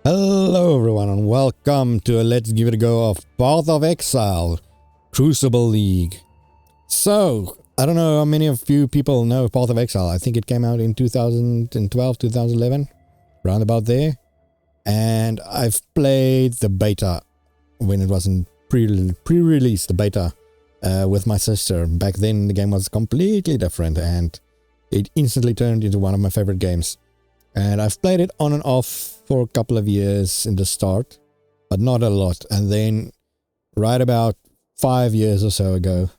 Hello everyone and welcome to a Let's Give It a Go of Path of Exile Crucible League. So, I don't know how many of you people know Path of Exile. I think it came out in 2012, 2011, round about there. And I've played the beta when it wasn't pre-release, the beta, with my sister. Back then the game was completely different and it instantly turned into one of my favorite games. And I've played it on and off for a couple of years in the start, but not a lot. And then right about 5 years or so ago,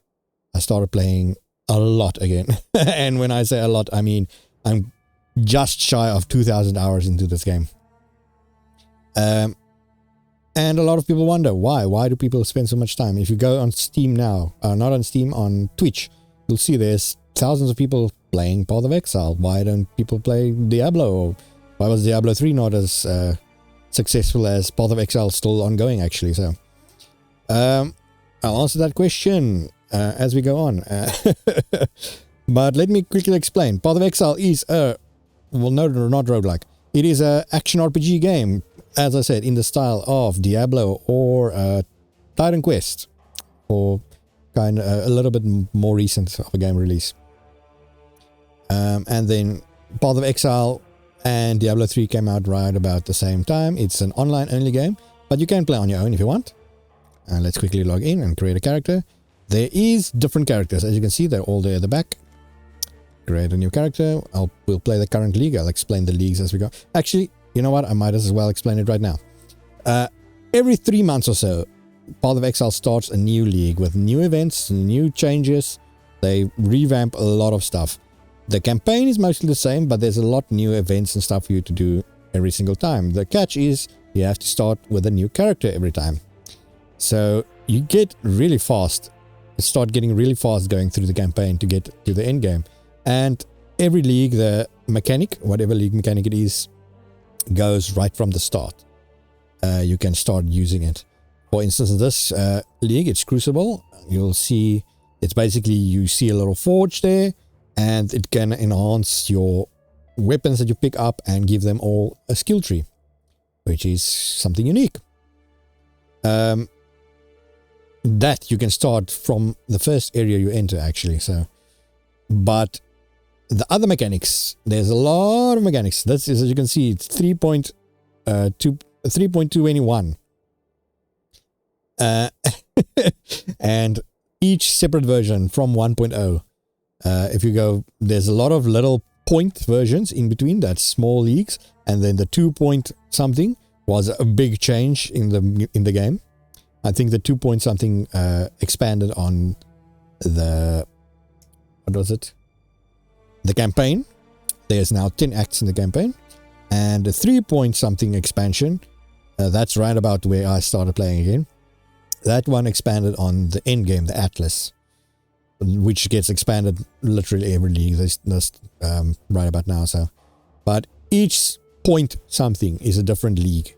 I started playing a lot again. And when I say a lot, I mean I'm just shy of 2,000 hours into this game. And a lot of people wonder why. Why do people spend so much time? If you go on Steam now, not on Steam, on Twitch, you'll see there's thousands of people playing Path of Exile. Why don't people play Diablo? Or why was Diablo 3 not as successful as Path of Exile? Still ongoing, actually. So I'll answer that question as we go on. But let me quickly explain. Path of Exile is a, well, no, not roguelike. It is a action RPG game, as I said, in the style of Diablo or Titan Quest, or kind of a little bit more recent of a game release. And then Path of Exile and Diablo 3 came out right about the same time. It's an online only game, but you can play on your own if you want. And let's quickly log in and create a character. There is different characters. As you can see, they're all there at the back. Create a new character. We'll play the current league. I'll explain the leagues as we go. Actually, you know what? I might as well explain it right now. Every 3 months or so, Path of Exile starts a new league with new events, new changes. They revamp a lot of stuff. The campaign is mostly the same, but there's a lot new events and stuff for you to do every single time. The catch is you have to start with a new character every time. So you get really fast. Start getting really fast going through the campaign to get to the end game. And every league, the mechanic, whatever league mechanic it is, goes right from the start. You can start using it. For instance, in this league, it's Crucible. You'll see, it's basically, you see a little forge there, and it can enhance your weapons that you pick up and give them all a skill tree, which is something unique. That you can start from the first area you enter, actually. So, but the other mechanics, there's a lot of mechanics. This is, as you can see, it's 3.221. And each separate version from 1.0. If you go, there's a lot of little point versions in between, that's small leagues, and then the 2 point something was a big change in the game. I think the 2 point something expanded on the, what was it? The campaign. There's now 10 acts in the campaign, and the 3 point something expansion, that's right about where I started playing again. That one expanded on the end game, the Atlas, which gets expanded literally every league. That's right about now. So, but each point something is a different league,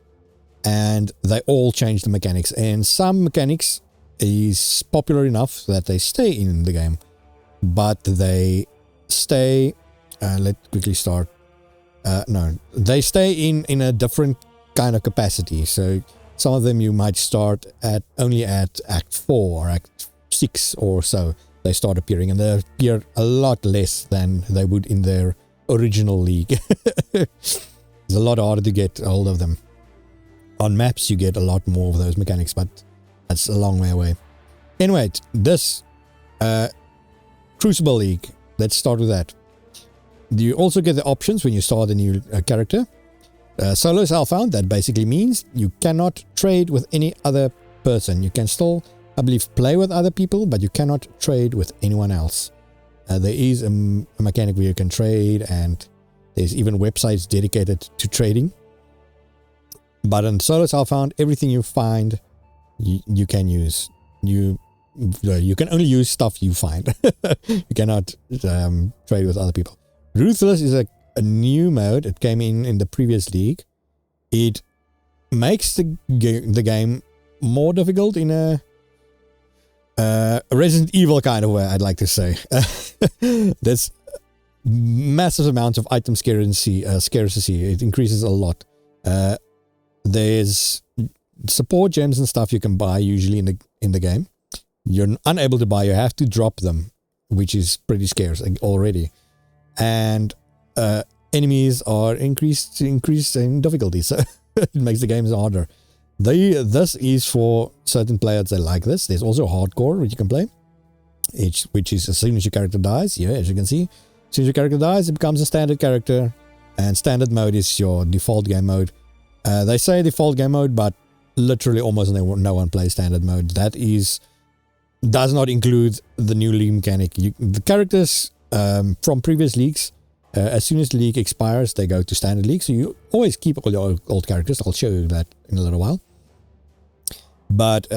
and they all change the mechanics. And some mechanics is popular enough that they stay in the game, but they stay. Let's quickly start. No, they stay in a different kind of capacity. So some of them you might start at only at Act 4 or Act 6 or so. They start appearing, and they appear a lot less than they would in their original league. It's a lot harder to get a hold of them. On maps, you get a lot more of those mechanics, but that's a long way away. Anyway, this Crucible League, let's start with that. You also get the options when you start a new character. Solo is found. That basically means you cannot trade with any other person. You can still, I believe, play with other people, but you cannot trade with anyone else. There is a mechanic where you can trade, and there's even websites dedicated to trading. But in solo found, everything you find, you can use. You can only use stuff you find. You cannot trade with other people. Ruthless is a new mode. It came in the previous league. It makes the game more difficult in a Resident Evil kind of way, I'd like to say. There's massive amounts of item scarcity. It increases a lot. there's support gems and stuff you can buy usually in the game. You're unable to buy, you have to drop them, which is pretty scarce already. And enemies are increased in difficulty, so it makes the games harder. This is for certain players that like this. There's also hardcore which you can play, which is as soon as your character dies. Yeah, as you can see, as soon as your character dies, it becomes a standard character, and standard mode is your default game mode. They say default game mode, but literally almost no one plays standard mode. That does not include the new league mechanic. The characters from previous leagues, as soon as the league expires, they go to standard league. So you always keep all your old characters. I'll show you that in a little while. But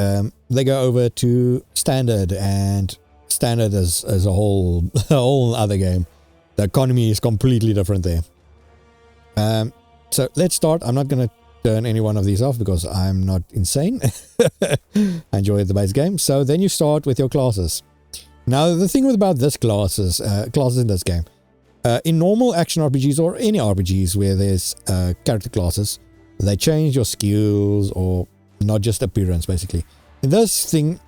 they go over to standard, and standard is a whole other game. The economy is completely different there. So let's start. I'm not going to turn any one of these off because I'm not insane. I enjoy the base game. So then you start with your classes. Now the thing about this classes in this game, in normal action RPGs or any RPGs where there's character classes, they change your skills or not just appearance basically. In this thing,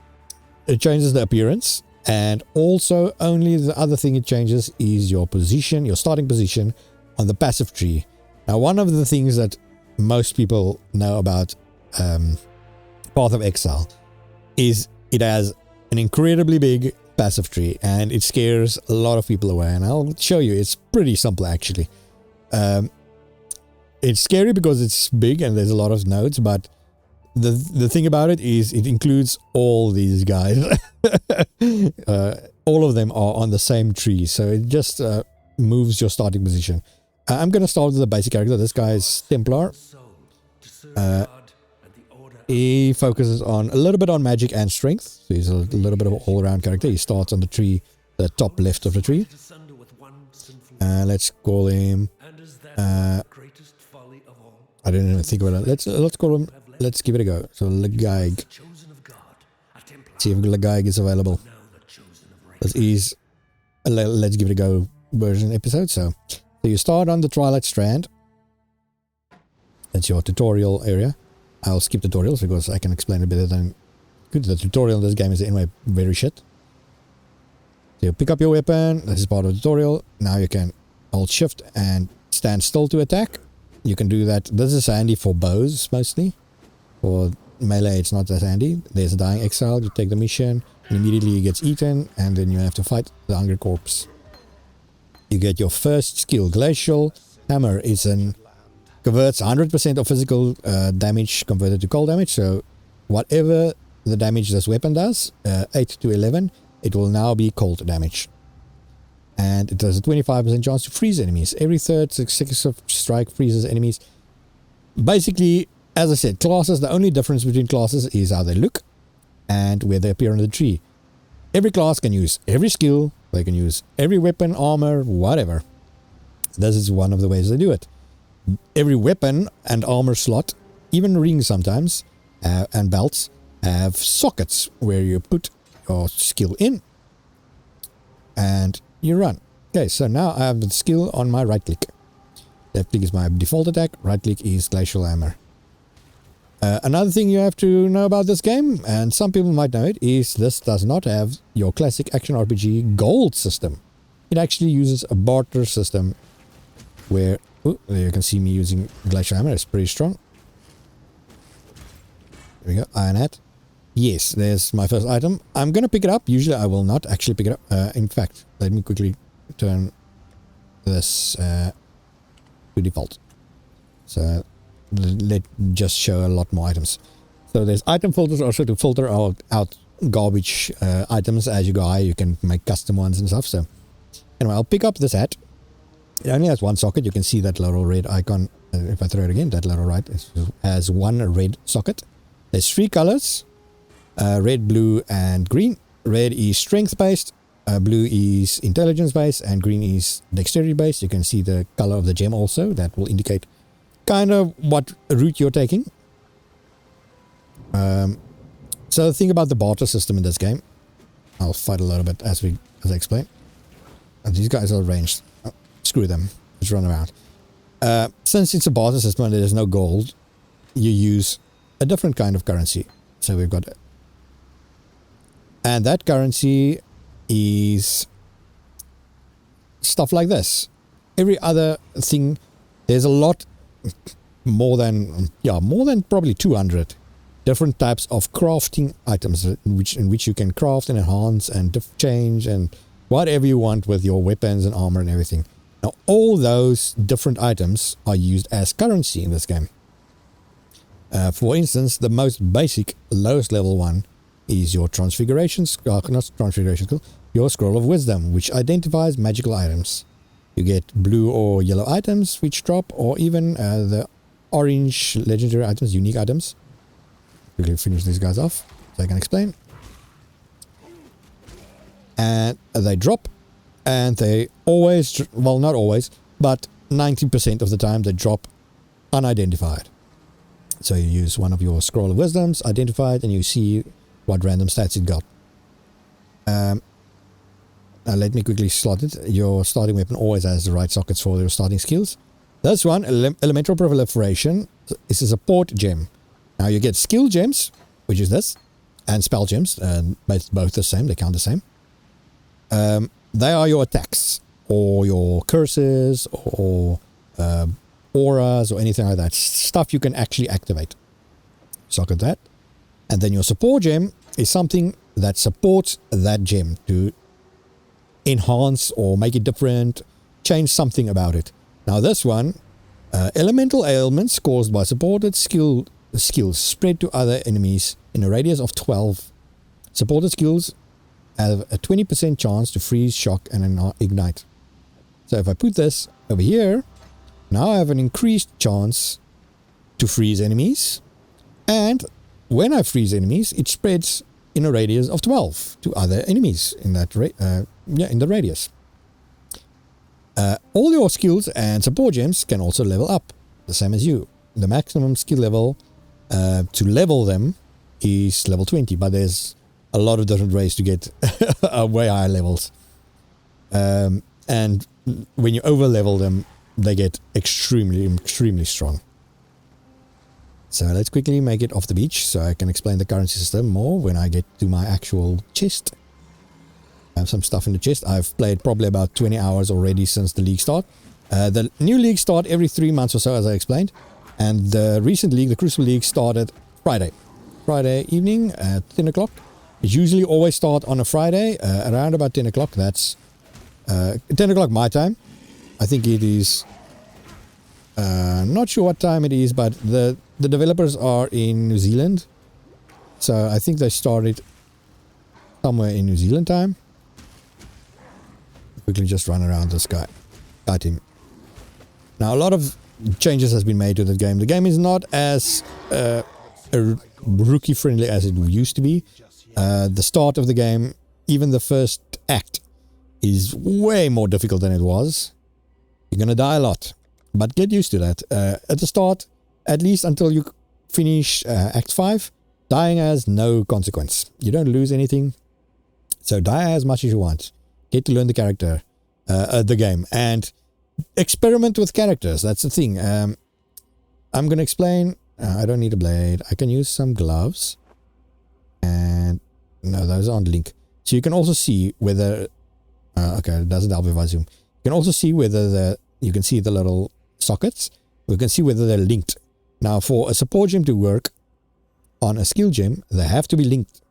it changes the appearance, and also only the other thing it changes is your position, your starting position on the passive tree. Now one of the things that most people know about Path of Exile is it has an incredibly big passive tree, and it scares a lot of people away, and I'll show you. It's pretty simple actually. It's scary because it's big and there's a lot of nodes, but the thing about it is it includes all these guys. All of them are on the same tree, so it just moves your starting position. I'm going to start with the basic character. This guy is Templar. He focuses on a little bit on magic and strength. So he's a little bit of an all-around character. He starts on the tree, the top left of the tree. Let's call him... I didn't even think about it. Let's call him... Let's give it a go. So LGIAG. See if LGIAG is available. This is a let's give it a go version episode. So you start on the Twilight Strand. That's your tutorial area. I'll skip tutorials because I can explain it better than good. The tutorial in this game is anyway very shit. So you pick up your weapon. This is part of the tutorial. Now you can hold shift and stand still to attack. You can do that. This is handy for bows mostly. For melee it's not that handy. There's a dying exile. You take the mission and immediately he gets eaten, and then you have to fight the hungry corpse. You get your first skill. Glacial Hammer is converts 100% of physical damage converted to cold damage. So whatever the damage this weapon does, 8 to 11, it will now be cold damage. And it has a 25% chance to freeze enemies. Every third successive strike freezes enemies. Basically, as I said, classes, the only difference between classes is how they look and where they appear on the tree. Every class can use every skill. They can use every weapon, armor, whatever. This is one of the ways they do it. Every weapon and armor slot, even rings sometimes, and belts, have sockets where you put your skill in and you run. Okay, so now I have the skill on my right click. Left click is my default attack, right click is Glacial Hammer. Another thing you have to know about this game, and some people might know it, is this does not have your classic action RPG gold system. It actually uses a barter system where... Oh, there you can see me using Glacial Hammer. It's pretty strong. There we go. Iron Hat. Yes, there's my first item. I'm going to pick it up. Usually I will not actually pick it up. In fact, let me quickly turn this to default. So let just show a lot more items. So there's item filters also to filter out garbage items. As you go higher, you can make custom ones and stuff. So anyway, I'll pick up this hat. It only has one socket. You can see that little red icon. If I throw it again, that little right has one red socket. There's three colors. Red, blue, and green. Red is strength based, blue is intelligence based, and green is dexterity based. You can see the color of the gem also. That will indicate kind of what route you're taking. So the thing about the barter system in this game, I'll fight a little bit as I explain. And these guys are ranged. Screw them. Let's run around. Since it's a barter system and there's no gold, you use a different kind of currency. So we've got, and that currency is stuff like this. Every other thing, there's a lot more than probably 200 different types of crafting items in which you can craft and enhance and change and whatever you want with your weapons and armor and everything. Now all those different items are used as currency in this game. For instance, the most basic, lowest level one is your transfiguration, not transfiguration skill, your scroll of wisdom, which identifies magical items. You get blue or yellow items which drop, or even the orange legendary items, unique items. Quickly finish these guys off so I can explain. And they drop, and they always, well, not always, but 90% of the time they drop unidentified. So you use one of your scroll of wisdoms, identify it, and you see what random stats it got. Now let me quickly slot it. Your starting weapon always has the right sockets for your starting skills. This one, Elemental Proliferation, is a support gem. Now you get skill gems, which is this, and spell gems, both the same, they count the same. They are your attacks, or your curses, or auras, or anything like that. Stuff you can actually activate. Socket that. And then your support gem is something that supports that gem to enhance or make it different, change something about it. Now this one, elemental ailments caused by supported skills spread to other enemies in a radius of 12. Supported skills have a 20% chance to freeze, shock, and ignite. So if I put this over here, now I have an increased chance to freeze enemies, and when I freeze enemies, it spreads in a radius of 12 to other enemies in that in the radius. All your skills and support gems can also level up, the same as you. The maximum skill level to level them is level 20, but there's a lot of different ways to get way higher levels. And when you over level them, they get extremely strong. So let's quickly make it off the beach so I can explain the currency system more when I get to my actual chest. I have some stuff in the chest. I've played probably about 20 hours already since the league start. The new league start every 3 months or so, as I explained. And the recent league, the Crucible League, started Friday evening at 10 o'clock. It usually always start on a Friday around about 10 o'clock. That's 10 o'clock my time. I think it is, not sure what time it is, but the developers are in New Zealand. So I think they started somewhere in New Zealand time. Quickly just run around this guy. Got him. Now a lot of changes has been made to the game. The game is not as rookie friendly as it used to be. The start of the game, even the first act, is way more difficult than it was. You're gonna die a lot, but get used to that. At the start, at least until you finish Act 5, dying has no consequence. You don't lose anything, so die as much as you want. Get to learn the character, the game, and experiment with characters. That's the thing. I'm gonna explain. I don't need a blade. I can use some gloves, and no, those aren't linked. So you can also see whether. Okay, it doesn't help if I zoom. You can also see whether you can see the little sockets. We can see whether they're linked. Now, for a support gem to work on a skill gem, they have to be linked.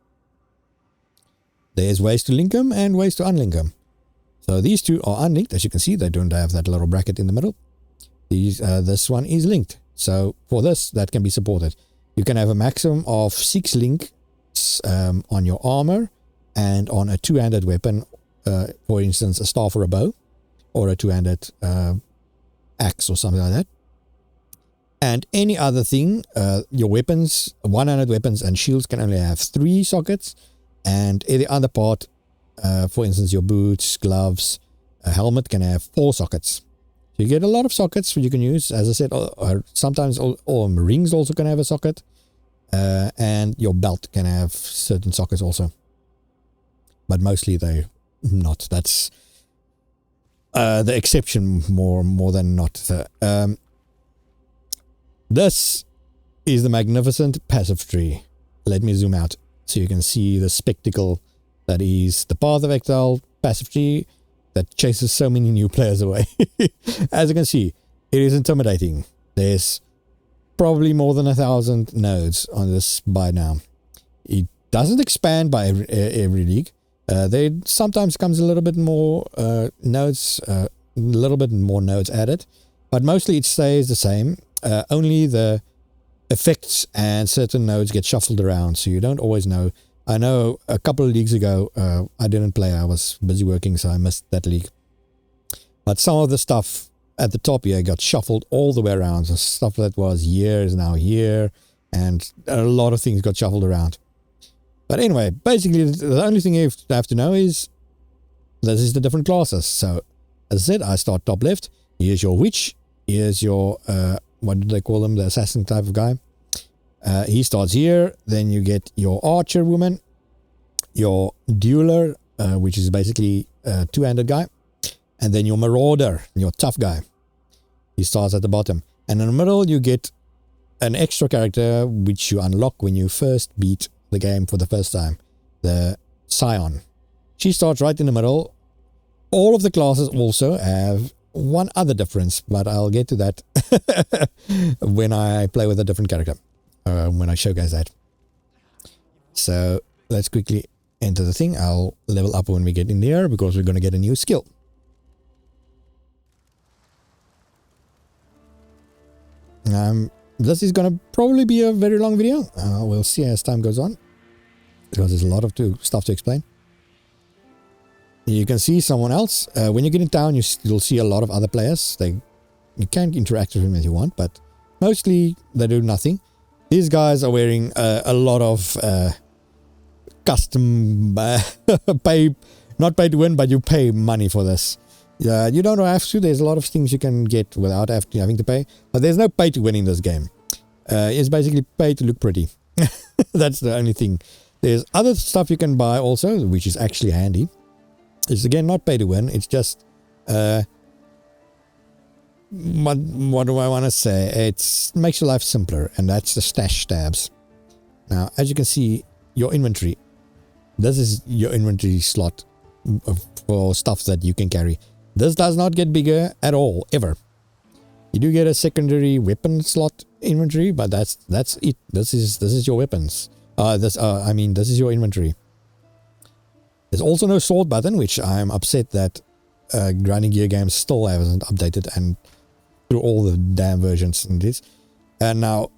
There's ways to link them and ways to unlink them. So these two are unlinked. As you can see, they don't have that little bracket in the middle. This one is linked. So for this, that can be supported. You can have a maximum of 6 links on your armor and on a two-handed weapon. For instance, a staff or a bow, or a two-handed axe or something like that. And any other thing, your weapons, one-handed weapons and shields can only have 3 sockets, and any other part, for instance, your boots, gloves, a helmet can have 4 sockets. So you get a lot of sockets you can use. As I said, sometimes all rings also can have a socket, and your belt can have certain sockets also. But mostly they not. That's the exception more than not. This is the magnificent passive tree. Let me zoom out so you can see the spectacle that is the Path of Exile passive tree that chases so many new players away. As you can see, it is intimidating. There's probably more than 1,000 nodes on this by now. It doesn't expand by every league. There sometimes comes a little bit more nodes, a little bit more nodes added, but mostly it stays the same. Only the effects and certain nodes get shuffled around, so you don't always know. I know a couple of leagues ago, I didn't play. I was busy working, so I missed that league. But some of the stuff at the top here got shuffled all the way around. So stuff that was years now here, and a lot of things got shuffled around. But anyway, basically the only thing you have to know is this is the different classes. So as I said, I start top left. Here's your witch. Here's your what do they call them? The assassin type of guy. He starts here. Then you get your archer woman, your dueler, which is basically a two-handed guy, and then your marauder, your tough guy. He starts at the bottom, and in the middle you get an extra character which you unlock when you first beat the game for the first time, the Scion. She starts right in the middle. All of the classes also have one other difference, but I'll get to that when I play with a different character, when I showcase that. So let's quickly enter the thing. I'll level up when we get in there because we're going to get a new skill. This is going to probably be a very long video. We'll see as time goes on, because there's a lot of stuff to explain. You can see someone else. When you get in town, you'll see a lot of other players. You can interact with them if you want, but mostly they do nothing. These guys are wearing a lot of custom pay, not pay to win, but you pay money for this. You don't have to. There's a lot of things you can get without having to pay, but there's no pay to win in this game. It's basically pay to look pretty. That's the only thing. There's other stuff you can buy also, which is actually handy. It's again not pay to win. It's just what do I want to say? It makes your life simpler, and that's the stash tabs. Now, as you can see, your inventory. This is your inventory slot for stuff that you can carry. This does not get bigger at all, ever. You do get a secondary weapon slot inventory, but that's it. This is your weapons. This is your inventory. There's also no sword button, which I'm upset that Grinding Gear games still hasn't updated and through all the damn versions in this. And now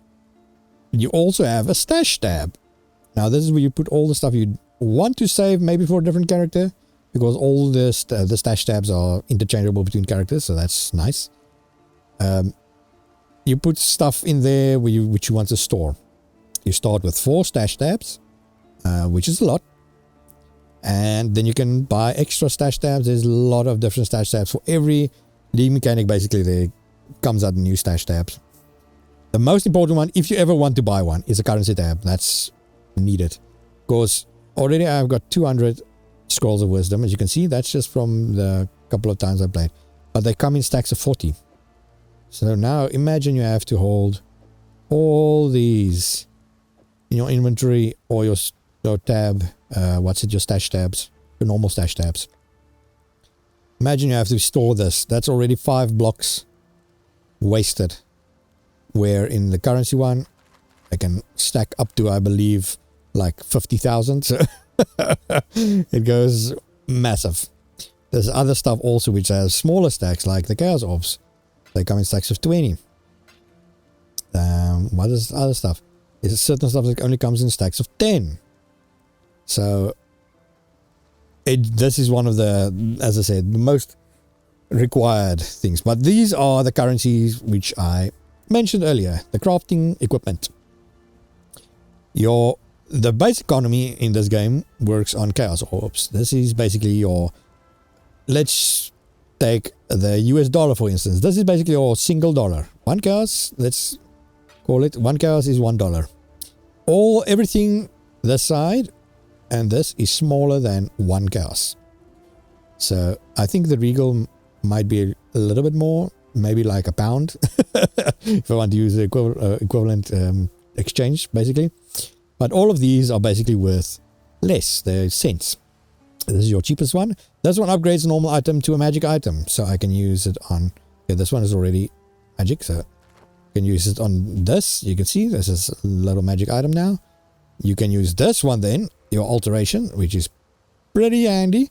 you also have a stash tab. Now this is where you put all the stuff you want to save, maybe for a different character, because all the stash tabs are interchangeable between characters, so that's nice. You put stuff in there which you want to store. You start with 4 stash tabs, which is a lot. And then you can buy extra stash tabs. There's a lot of different stash tabs. For every league mechanic, basically, there comes out new stash tabs. The most important one, if you ever want to buy one, is a currency tab. That's needed. Because already I've got 200 Scrolls of Wisdom. As you can see, that's just from the couple of times I played. But they come in stacks of 40. So now imagine you have to hold all these in your inventory or your tab. Your stash tabs, your normal stash tabs. Imagine you have to store this. That's already 5 blocks wasted. Where in the currency one, I can stack up to, I believe, like 50,000. So it goes massive. There's other stuff also which has smaller stacks, like the Chaos Orbs. They come in stacks of 20. What is other stuff? There's certain stuff that only comes in stacks of 10. So this is one of the, as I said, the most required things. But these are the currencies which I mentioned earlier. The crafting equipment. The base economy in this game works on Chaos Orbs. This is basically your, let's take the US dollar for instance. This is basically your single dollar. 1 chaos, let's call it, 1 chaos is $1. Everything this side and this is smaller than 1 chaos. So I think the Regal might be a little bit more, maybe like £1 if I want to use the equivalent exchange, basically. But all of these are basically worth less. They're cents. This is your cheapest one. This one upgrades a normal item to a magic item. So I can use it on... Yeah, this one is already magic. So you can use it on this. You can see this is a little magic item now. You can use this one then, your alteration, which is pretty handy,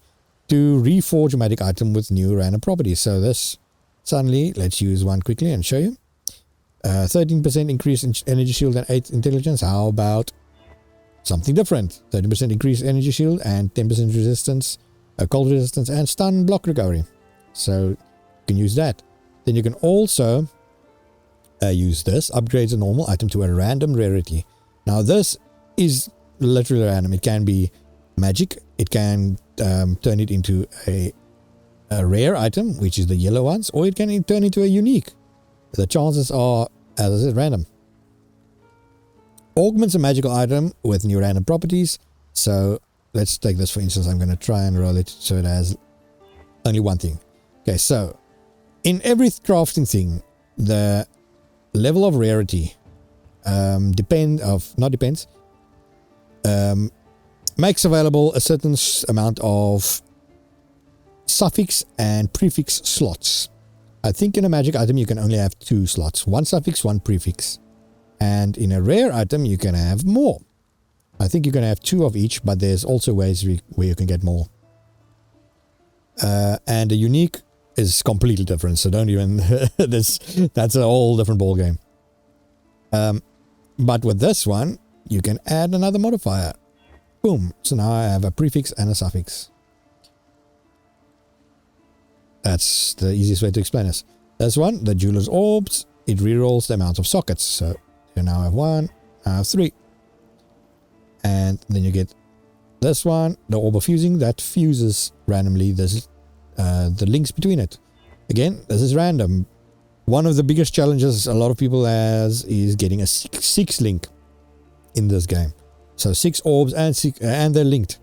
to reforge a magic item with new random properties. So this, suddenly, let's use one quickly and show you. 13% increase in energy shield and 8 intelligence. How about something different? 30% increase energy shield and 10% resistance, cold resistance and stun block recovery. So you can use that. Then you can also use this, upgrades a normal item to a random rarity. Now this is literally random. It can be magic. It can turn it into a rare item, which is the yellow ones, or it can turn into a unique. The chances are, as I said, random. Augments a magical item with new random properties. So let's take this for instance. I'm going to try and roll it so it has only one thing. Okay, so in every crafting thing, the level of rarity makes available a certain amount of suffix and prefix slots. I think in a magic item you can only have 2 slots. 1 suffix, 1 prefix. And in a rare item you can have more. I think you can have 2 of each, but there's also ways where you can get more. And a unique is completely different, so don't even... that's a whole different ball game. But with this one, you can add another modifier. Boom. So now I have a prefix and a suffix. That's the easiest way to explain this. This one, the Jeweler's Orbs, it rerolls the amount of sockets. So you now have 1, now have 3. And then you get this one, the Orb of Fusing, that fuses randomly the links between it. Again, this is random. One of the biggest challenges a lot of people has is getting a 6 link in this game. So 6 orbs and they're linked.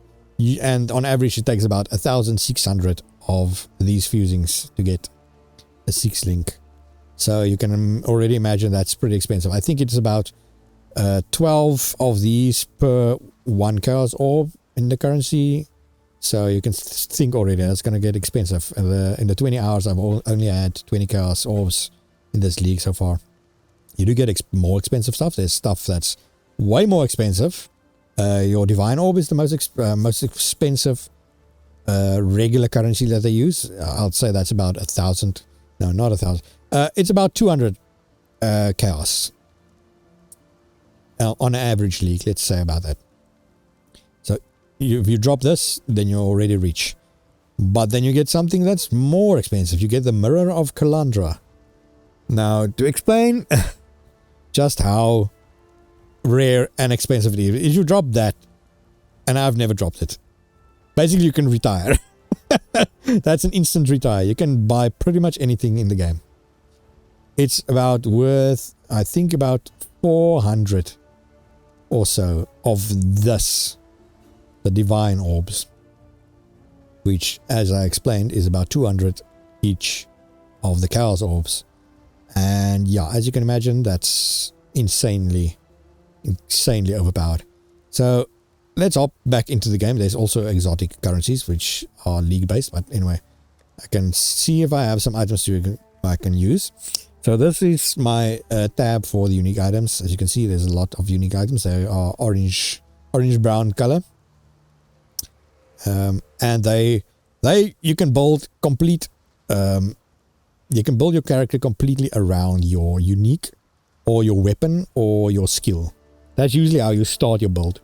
And on average it takes about 1,600 of these fusings to get a 6 link. So you can already imagine that's pretty expensive. I think it's about 12 of these per 1 chaos orb in the currency. So you can think already that's going to get expensive. In the 20 hours I've only had 20 chaos orbs in this league so far. You do get more expensive stuff. There's stuff that's way more expensive. Your divine orb is the most expensive regular currency that they use. I'll say that's about 1,000. No, not 1,000. It's about 200 chaos on an average league. Let's say about that. So if you drop this, then you're already rich. But then you get something that's more expensive. You get the Mirror of Kalandra. Now, to explain just how rare and expensive it is, if you drop that, and I've never dropped it, basically you can retire. That's an instant retire. You can buy pretty much anything in the game. It's about worth, I think, about 400 or so of this, the divine orbs, which, as I explained, is about 200 each of the chaos orbs. And yeah, as you can imagine, that's insanely overpowered. So let's hop back into the game. There's also exotic currencies which are league based, but anyway, I can see if I have some items I can use. So this is my tab for the unique items. As you can see, there's a lot of unique items. They are orange brown color, and you can build complete. You can build your character completely around your unique, or your weapon, or your skill. That's usually how you start your build.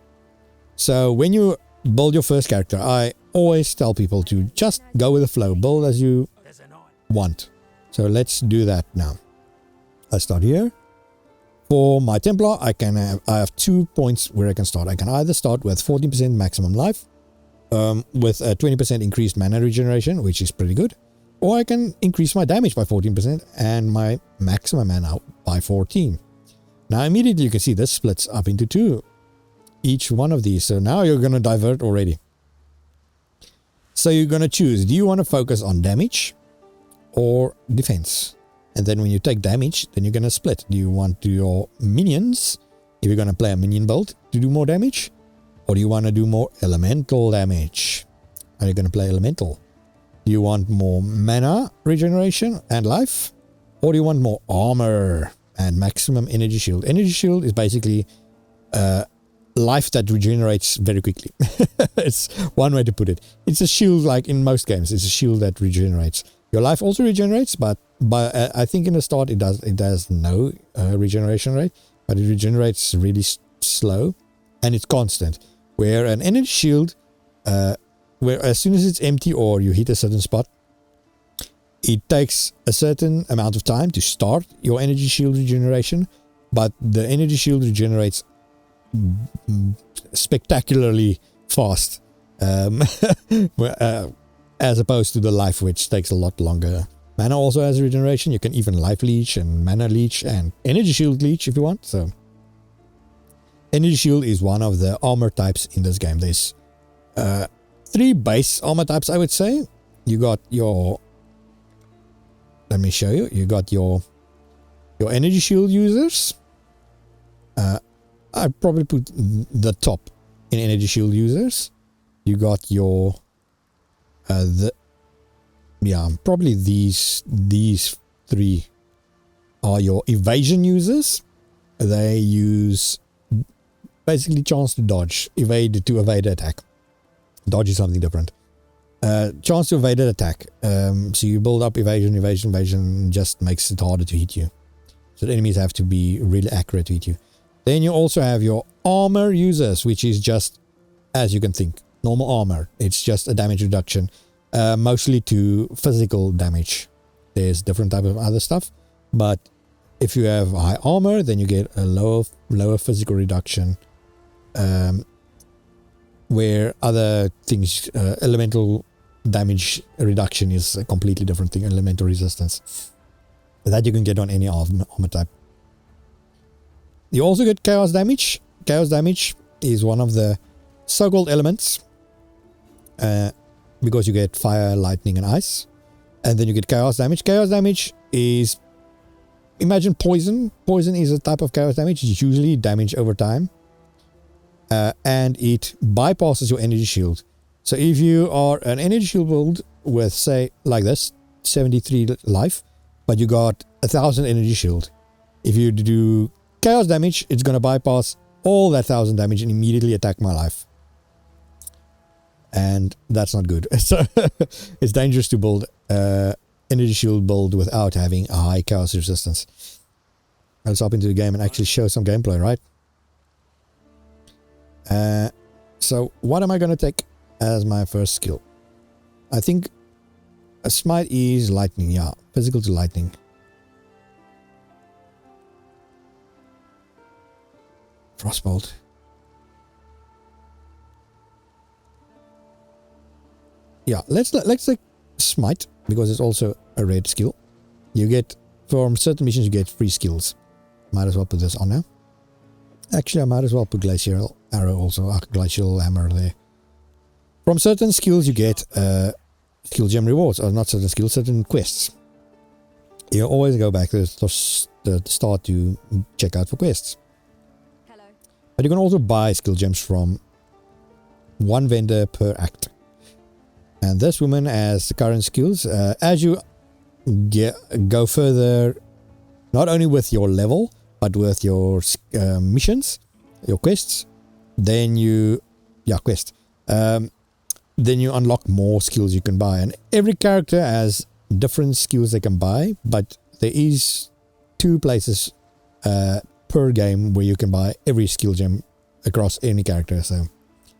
So when you build your first character, I always tell people to just go with the flow, build as you want. So let's do that now. I start here. For my Templar, I have 2 points where I can start. I can either start with 14% maximum life, with a 20% increased mana regeneration, which is pretty good. Or I can increase my damage by 14% and my maximum mana by 14. Now immediately you can see this splits up into 2. Each one of these. So now you're going to divert already. So you're going to choose. Do you want to focus on damage or defense? And then when you take damage, then you're going to split. Do you want your minions If you're going to play a minion build to do more damage, or do you want to do more elemental damage? Are you going to play elemental? Do you want more mana regeneration and life? Or do you want more armor and maximum energy shield? Energy shield is basically life that regenerates very quickly. It's one way to put it. It's a shield like in most games. It's a shield that regenerates. Your life also regenerates, but I think in the start it does no regeneration rate, but it regenerates really slow and it's constant. Where an energy shield, where as soon as it's empty or you hit a certain spot, it takes a certain amount of time to start your energy shield regeneration, but the energy shield regenerates spectacularly fast, as opposed to the life, which takes a lot longer. Mana also has regeneration. You can even life leech and mana leech and energy shield leech if you want. So energy shield is one of the armor types in this game. There's 3 base armor types, I would say. You got your, let me show you. You got your energy shield users. I'd probably put the top in energy shield users. You got your probably these 3 are your evasion users. They use basically chance to dodge, evade to evade attack. Dodge is something different. Chance to evade an attack. So you build up evasion just makes it harder to hit you. So the enemies have to be really accurate to hit you. Then you also have your armor users, which is just, as you can think, normal armor. It's just a damage reduction, mostly to physical damage. There's different type of other stuff, but if you have high armor, then you get a lower physical reduction, where other things, elemental damage reduction is a completely different thing, elemental resistance. That you can get on any armor type. You also get chaos damage. Chaos damage is one of the so-called elements, because you get fire, lightning and ice, and then you get chaos damage. Chaos damage is, imagine poison. Poison is a type of chaos damage. It's usually damage over time, and it bypasses your energy shield. So if you are an energy shield build with, say, like this, 73 life, but you got 1000 energy shield, if you do chaos damage, it's going to bypass all that 1000 damage and immediately attack my life. And that's not good. So it's dangerous to build energy shield build without having a high chaos resistance. Let's hop into the game and actually show some gameplay, right? So what am I going to take as my first skill? I think a smite is lightning. Yeah, physical to lightning. Frostbolt. Yeah, let's take smite, because it's also a red skill. You get, from certain missions, you get free skills. Might as well put this on now. Actually, I might as well put glacial arrow also, glacial hammer there. From certain skills, you get skill gem rewards, or not certain skills, certain quests. You always go back to the start to check out for quests. But you can also buy skill gems from one vendor per act. And this woman has the current skills. As you go further, not only with your level, but with your missions, your quests, then you unlock more skills you can buy. And every character has different skills they can buy, but there is 2 places per game where you can buy every skill gem across any character. So,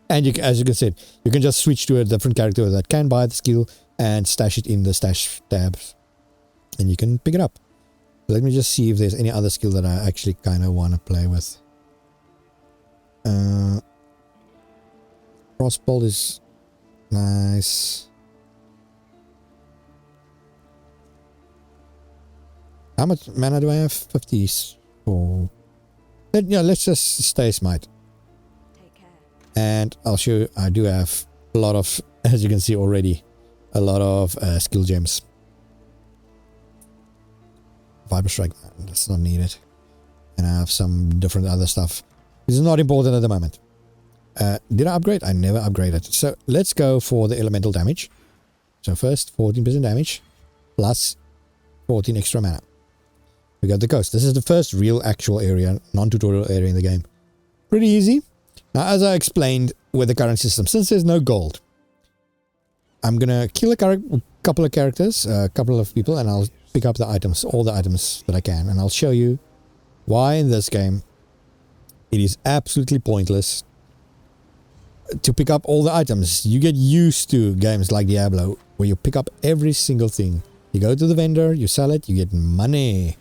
and as you can see, you can just switch to a different character that can buy the skill and stash it in the stash tabs, and you can pick it up. Let me just see if there's any other skill that I actually kind of want to play with. Crossbolt is nice. How much mana do I have? 54. Let's just stay smite. Take care. And I'll show you, I do have a lot of, as you can see already, a lot of skill gems. Viper Strike, that's not needed. And I have some different other stuff. This is not important at the moment. Did I upgrade? I never upgraded. So let's go for the elemental damage. So first 14% damage plus 14 extra mana. We got the coast. This is the first real actual area, non-tutorial area in the game. Pretty easy. Now, as I explained with the current system, since there's no gold, I'm gonna kill a couple of characters, a couple of people, and I'll pick up the items, all the items that I can, and I'll show you why in this game it is absolutely pointless to pick up all the items. You get used to games like Diablo, where you pick up every single thing. You go to the vendor, you sell it, you get money.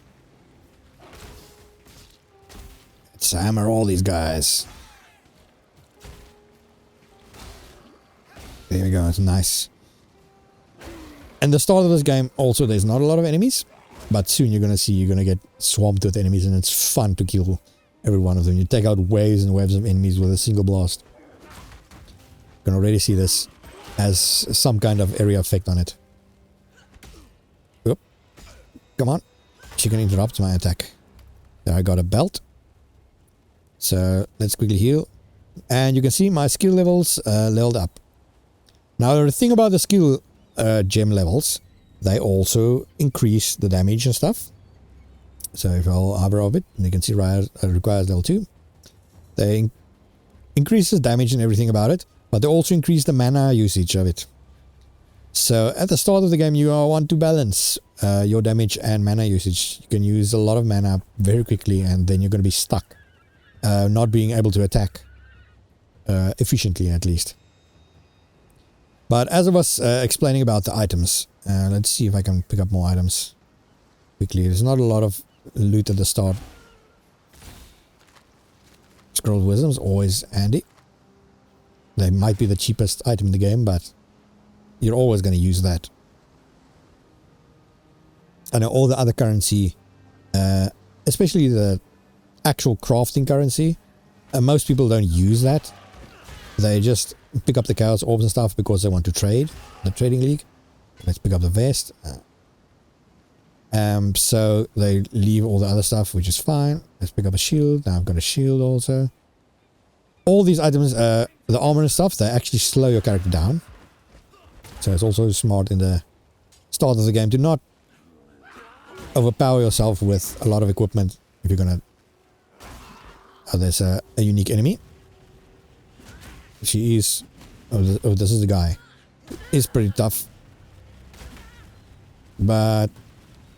Let's hammer all these guys. There we go, it's nice. And the start of this game, also, there's not a lot of enemies. But soon you're going to see, you're going to get swamped with enemies, and it's fun to kill every one of them. You take out waves and waves of enemies with a single blast. You can already see this has some kind of area effect on it. Oop. Come on. She can interrupt my attack. There, I got a belt. So let's quickly heal. And you can see my skill levels leveled up. Now the thing about the skill gem levels, they also increase the damage and stuff. So if I'll hover over it, you can see it requires level 2. They increases damage and everything about it, but they also increase the mana usage of it. So at the start of the game, you want to balance your damage and mana usage. You can use a lot of mana very quickly, and then you're going to be stuck, not being able to attack efficiently, at least. But as I was explaining about the items, let's see if I can pick up more items quickly. There's not a lot of loot at the start. Scroll of Wisdom is always handy. They might be the cheapest item in the game, but you're always going to use that. I know all the other currency, especially the actual crafting currency, most people don't use that. They just pick up the chaos orbs and stuff because they want to trade. The trading league. Let's pick up the vest. So they leave all the other stuff, which is fine. Let's pick up a shield. Now I've got a shield also. All these items, the armor and stuff, they actually slow your character down. So it's also smart in the start of the game to not overpower yourself with a lot of equipment if you're gonna... Oh, there's a unique enemy. She is... Oh, this is the guy. He's pretty tough. But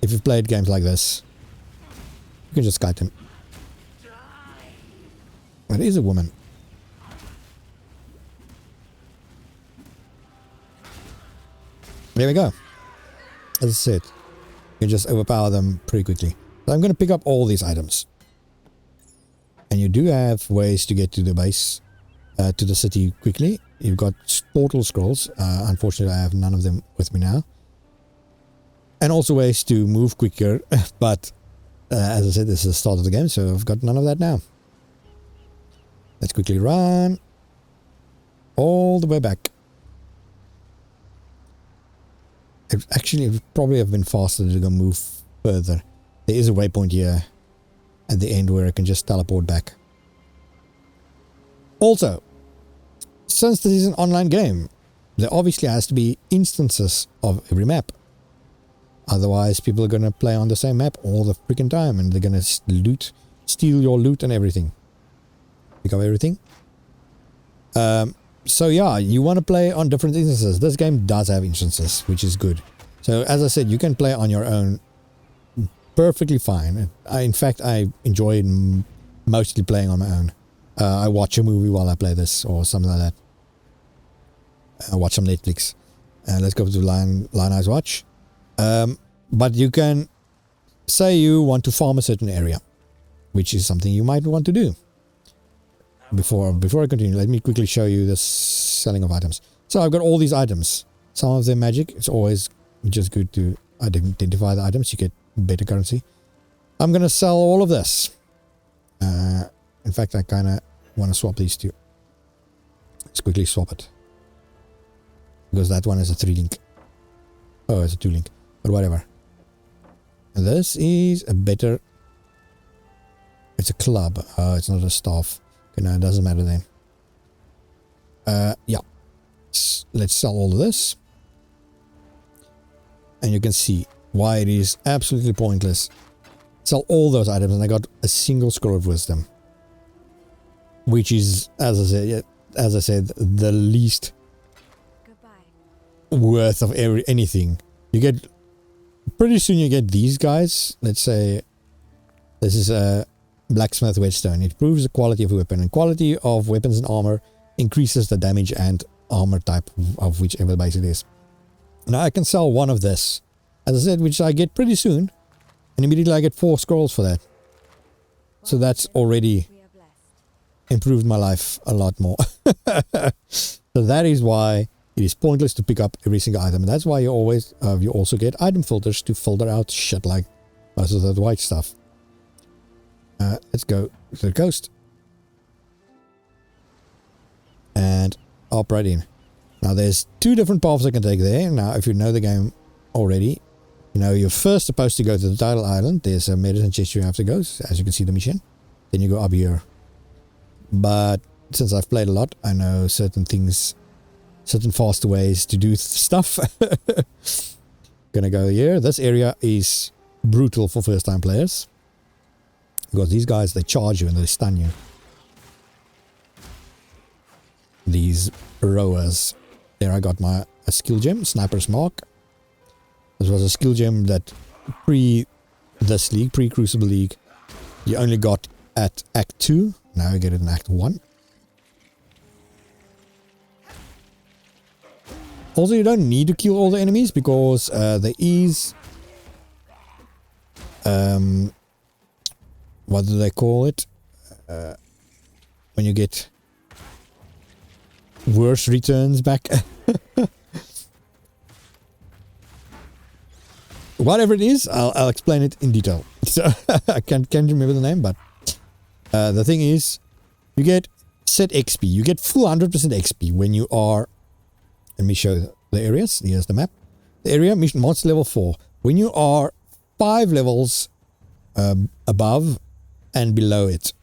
if you've played games like this, you can just kite him. But it is a woman. There we go. As I said, you can just overpower them pretty quickly. So I'm going to pick up all these items. And you do have ways to get to the base, to the city quickly. You've got portal scrolls. Unfortunately, I have none of them with me now. And also ways to move quicker. But as I said, this is the start of the game, so I've got none of that now. Let's quickly run all the way back. It would probably have been faster to go move further. There is a waypoint here at the end where I can just teleport back. Also, since this is an online game, there obviously has to be instances of every map. Otherwise, people are going to play on the same map all the freaking time, and they're going to steal your loot and everything. Pick up everything. So yeah, you want to play on different instances. This game does have instances, which is good. So as I said, you can play on your own perfectly fine. In fact, I enjoy mostly playing on my own. I watch a movie while I play this or something like that. I watch some Netflix. Let's go to Lion Eyes Watch. But you can say you want to farm a certain area, which is something you might want to do. Before I continue, let me quickly show you the selling of items. So I've got all these items. Some of them magic. It's always just good to identify the items. You get better currency. I'm going to sell all of this. In fact, I kind of want to swap these two. Let's quickly swap it. Because that one is a 3-link. Oh, it's a 2-link. But whatever. And this is a better It's a club. It's not a staff. Okay, no, it doesn't matter then. Yeah. Let's sell all of this. And you can see why it is absolutely pointless. Sell all those items and I got a single scroll of wisdom. Which is, as I said, the least worth of anything. You get, pretty soon you get these guys. Let's say, this is a blacksmith whetstone. It improves the quality of a weapon, and quality of weapons and armor increases the damage and armor type of whichever base it is. Now I can sell one of this, as I said, which I get pretty soon, and immediately I get 4 scrolls for that. So that's already improved my life a lot more. So that is why it is pointless to pick up every single item. And that's why you always, you also get item filters to filter out shit like most of that white stuff. Let's go to the coast. And hop right in. Now there's 2 different paths I can take there. Now if you know the game already, you know you're first supposed to go to the Tidal Island. There's a medicine chest you have to go, as you can see the mission. Then you go up here. But since I've played a lot, I know certain things, certain faster ways to do stuff. Gonna go here. This area is brutal for first time players. Because these guys, they charge you and they stun you. These rowers. There I got my a skill gem, Sniper's Mark. This was a skill gem that this league, pre-Crucible League, you only got at Act 2. Now you get it in Act 1. Also, you don't need to kill all the enemies because there is... what do they call it? When you get worse returns back. Whatever it is, I'll explain it in detail. So I can't remember the name, but the thing is, you get set XP. You get full 100% XP when you are... Let me show the areas. Here's the map. The area, mission monster level 4. When you are 5 levels above and below it.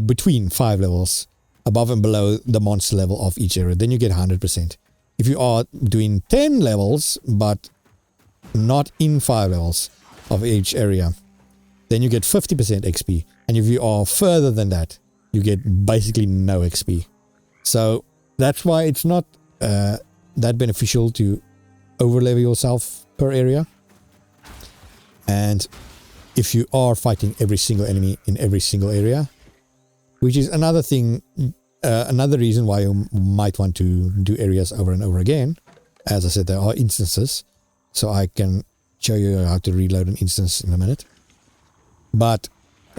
Between 5 levels above and below the monster level of each area. Then you get 100%. If you are doing 10 levels, but not in 5 levels of each area, then you get 50% XP. And if you are further than that, you get basically no XP. So that's why it's not that beneficial to overlevel yourself per area. And if you are fighting every single enemy in every single area, which is another thing, another reason why you might want to do areas over and over again. As I said, there are instances, so I can show you how to reload an instance in a minute. But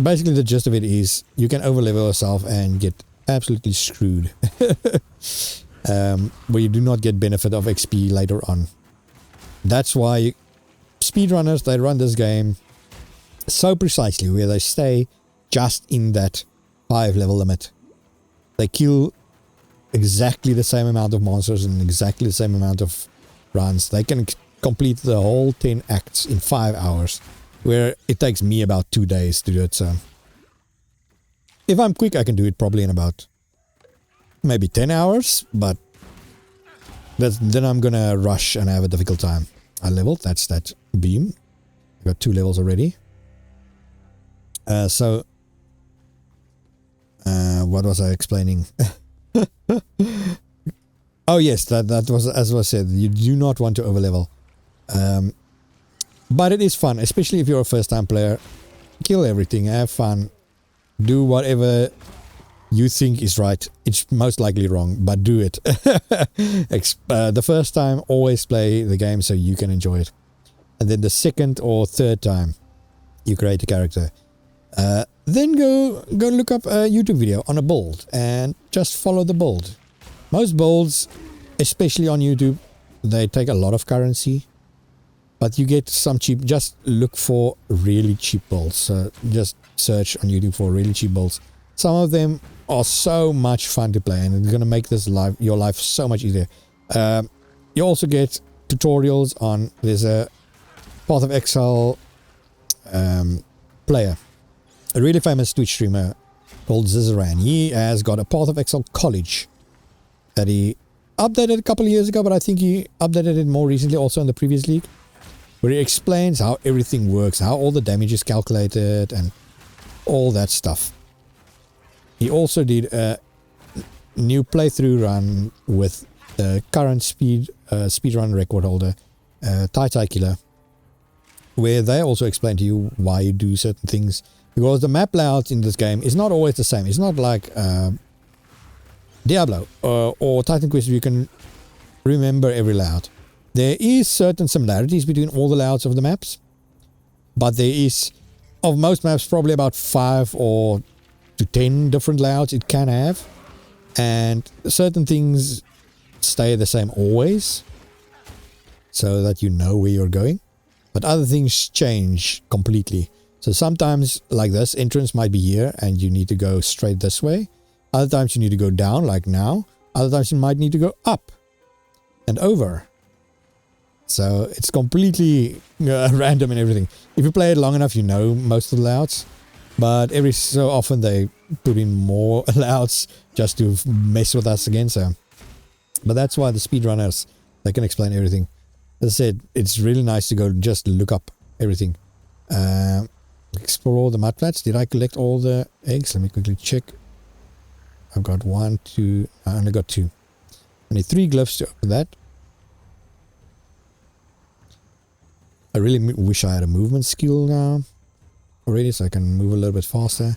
basically the gist of it is you can overlevel yourself and get absolutely screwed. Where you do not get benefit of XP later on. That's why speedrunners, they run this game so precisely, where they stay just in that 5 level limit. They kill exactly the same amount of monsters in exactly the same amount of runs. They can complete the whole 10 acts in 5 hours, where it takes me about 2 days to do it. So if I'm quick, I can do it probably in about maybe 10 hours, but then I'm gonna rush and have a difficult time. I leveled, that's that beam. I got 2 levels already. What was I explaining? Oh yes, that was, as I said, you do not want to overlevel. But it is fun, especially if you're a first time player. Kill everything, have fun, do whatever you think is right. It's most likely wrong, but do it. The first time, always play the game so you can enjoy it. And then the second or third time, you create a character. Then go look up a YouTube video on a build and just follow the build. Most builds, especially on YouTube, they take a lot of currency, but you get some cheap. Just look for really cheap builds. Just search on YouTube for really cheap builds. Some of them are so much fun to play, and it's gonna make your life so much easier. You also get tutorials on. There's a Path of Exile player, a really famous Twitch streamer called Zizaran. He has got a Path of Exile College that he updated a couple of years ago, but I think he updated it more recently also in the previous league, where he explains how everything works, how all the damage is calculated and all that stuff. He also did a new playthrough run with the current speedrun record holder, Tai Killer, where they also explain to you why you do certain things, because the map layout in this game is not always the same. It's not like Diablo or Titan Quest, you can remember every layout. There is certain similarities between all the layouts of the maps, but there is, of most maps, probably about 5 or to 10 different layouts it can have, and certain things stay the same always, so that you know where you're going, but other things change completely. So sometimes, like this, entrance might be here and you need to go straight this way. Other times you need to go down, like now. Other times you might need to go up and over. So it's completely random and everything. If you play it long enough, you know most of the layouts. But every so often they put in more layouts just to mess with us again. So, but that's why the speedrunners, they can explain everything. As I said, it's really nice to go just look up everything. Explore all the mudflats. Did I collect all the eggs? Let me quickly check. I've got 1, 2. I only got 2. I need 3 glyphs to open that. I really wish I had a movement skill now already, so I can move a little bit faster.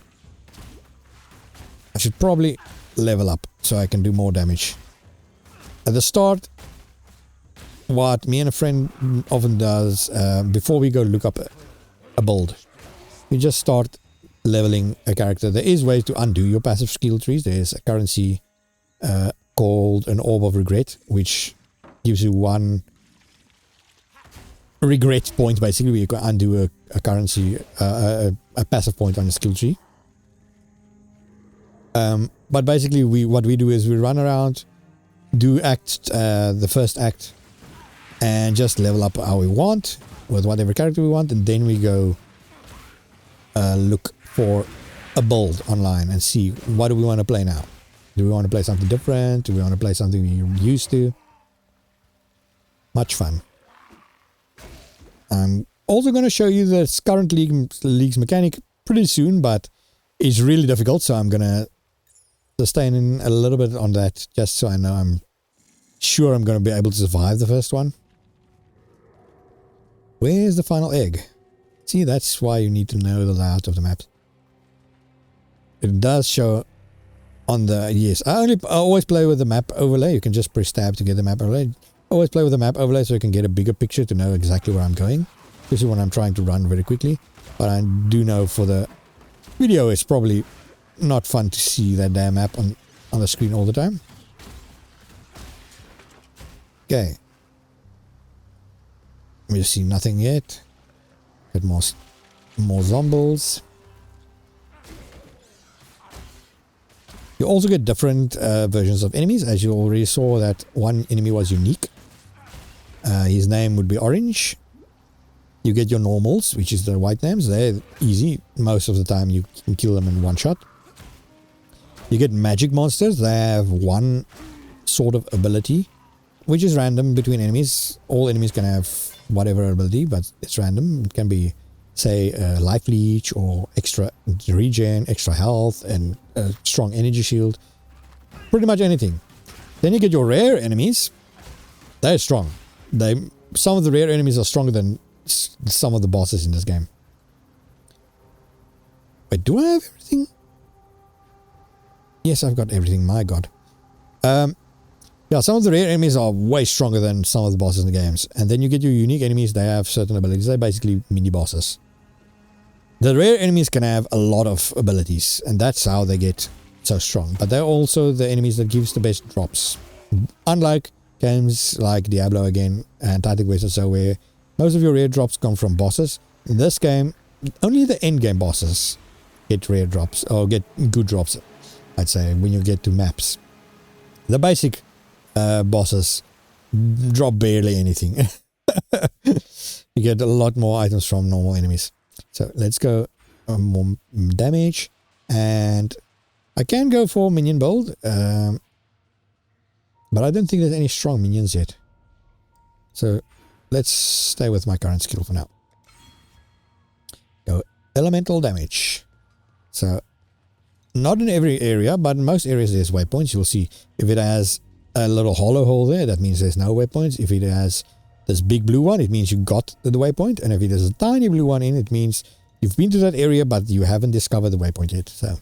I should probably level up so I can do more damage. At the start, what me and a friend often does, before we go look up a build, we just start leveling a character. There is ways to undo your passive skill trees. There's a currency called an Orb of Regret, which gives you 1 regret point, basically, where you can undo a currency, a passive point on the skill tree. But basically, what we do is we run around, do the first act, and just level up how we want with whatever character we want, and then we go look for a build online and see what do we want to play now. Do we want to play something different? Do we want to play something we're used to? Much fun. I'm also going to show you this current league's mechanic pretty soon, but it's really difficult, so I'm going to sustain in a little bit on that, just so I know I'm sure I'm going to be able to survive the first one. Where's the final egg? See, that's why you need to know the layout of the map. It does show on the... Yes, I always play with the map overlay. You can just press tab to get the map overlay. Always play with the map overlay so you can get a bigger picture to know exactly where I'm going. Especially when I'm trying to run very quickly. But I do know for the video it's probably not fun to see that damn map on the screen all the time. Okay. We just see nothing yet. Get more zombies. You also get different versions of enemies, as you already saw that one enemy was unique. His name would be Orange. You get your normals, which is the white names. They're easy. Most of the time you can kill them in one shot. You get magic monsters. They have one sort of ability, which is random between enemies. All enemies can have whatever ability, but it's random. It can be, say, a life leech or extra regen, extra health, and a strong energy shield. Pretty much anything. Then you get your rare enemies. They're strong. Some of the rare enemies are stronger than some of the bosses in this game. Wait, do I have everything? Yes, I've got everything. My god. Yeah, some of the rare enemies are way stronger than some of the bosses in the games. And then you get your unique enemies. They have certain abilities. They're basically mini bosses. The rare enemies can have a lot of abilities, and that's how they get so strong. But they're also the enemies that gives the best drops. Unlike games like Diablo again and Titan Quest or so, where most of your rare drops come from bosses. In this game, only the end game bosses get rare drops, or get good drops, I'd say, when you get to maps. The basic bosses drop barely anything. You get a lot more items from normal enemies. So let's go more damage, and I can go for minion build, but I don't think there's any strong minions yet. So let's stay with my current skill for now. Go elemental damage. So not in every area, but in most areas there's waypoints. You'll see if it has a little hollow hole there, that means there's no waypoints. If it has this big blue one, it means you got the waypoint. And if it has a tiny blue one in, it means you've been to that area, but you haven't discovered the waypoint yet. So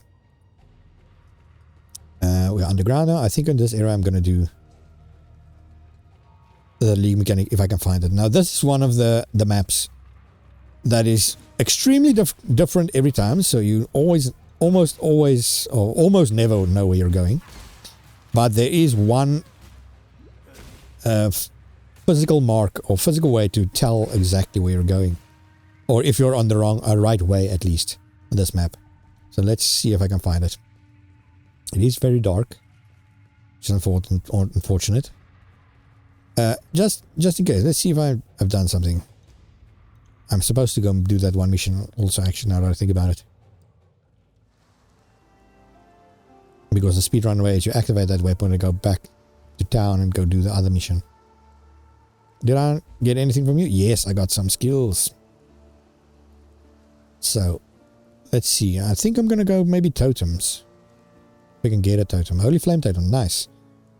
we're underground now. I think in this area I'm going to do the league mechanic if I can find it. Now this is one of the maps that is extremely different every time. So you almost always or almost never know where you're going. But there is one physical mark or physical way to tell exactly where you're going. Or if you're on the right way at least on this map. So let's see if I can find it. It is very dark. Which is unfortunate. Just in case, let's see if I've done something. I'm supposed to go and do that one mission also actually now that I think about it. Because the speedrun way is you activate that weapon and go back to town and go do the other mission. Did I get anything from you? Yes, I got some skills. So, let's see. I think I'm going to go maybe totems. We can get a totem. Holy Flame Totem, nice.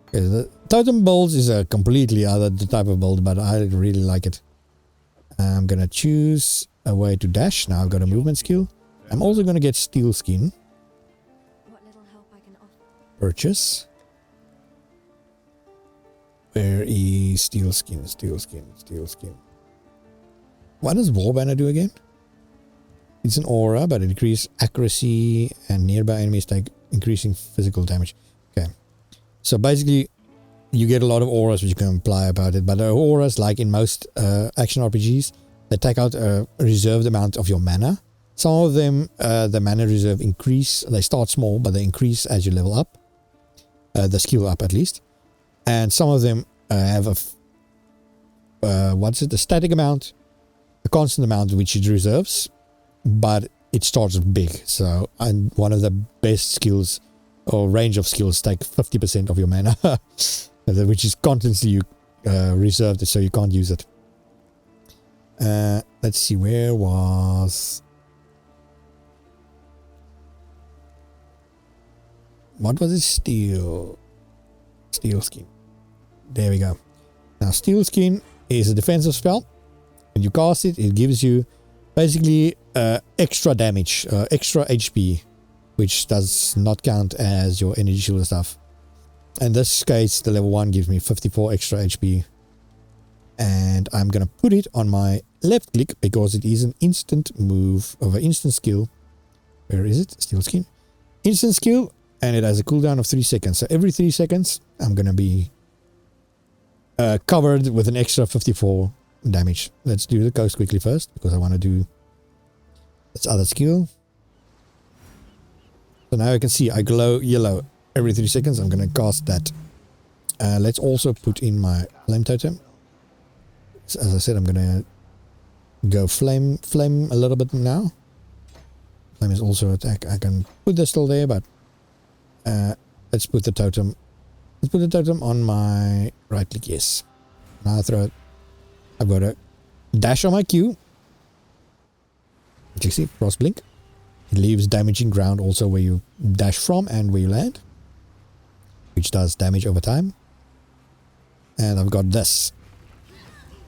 Okay, the totem builds is a completely other type of build, but I really like it. I'm going to choose a way to dash. Now I've got a movement skill. I'm also going to get Steel Skin. Purchase. Where is Steel Skin? Steel Skin. What does Warbanner do again? It's an aura, but it increases accuracy and nearby enemies take increasing physical damage. Okay. So basically, you get a lot of auras which you can apply about it. But the auras, like in most action RPGs, they take out a reserved amount of your mana. Some of them, the mana reserve increase. They start small, but they increase as you level up. The skill up at least. And some of them have a static amount, a constant amount which it reserves, but it starts big. So one of the best skills or range of skills take 50% of your mana, which is constantly reserved, so you can't use it. Let's see, where was... What was it? Steel Skin. There we go. Now, Steel Skin is a defensive spell. When you cast it, it gives you basically extra damage, extra HP, which does not count as your energy shield and stuff. In this case, the level 1 gives me 54 extra HP. And I'm going to put it on my left click because it is an instant move of an instant skill. Where is it? Steel Skin. Instant skill. And it has a cooldown of 3 seconds. So every 3 seconds, I'm going to be covered with an extra 54 damage. Let's do the coast quickly first, because I want to do this other skill. So now you can see I glow yellow every 3 seconds. I'm going to cast that. Let's also put in my Flame Totem. So as I said, I'm going to go flame a little bit now. Flame is also attack. I can put this still there, but let's put the totem. Let's put the totem on my right click. Yes. Now I throw it. I've got a dash on my Q. You see, cross blink. It leaves damaging ground also where you dash from and where you land, which does damage over time. And I've got this.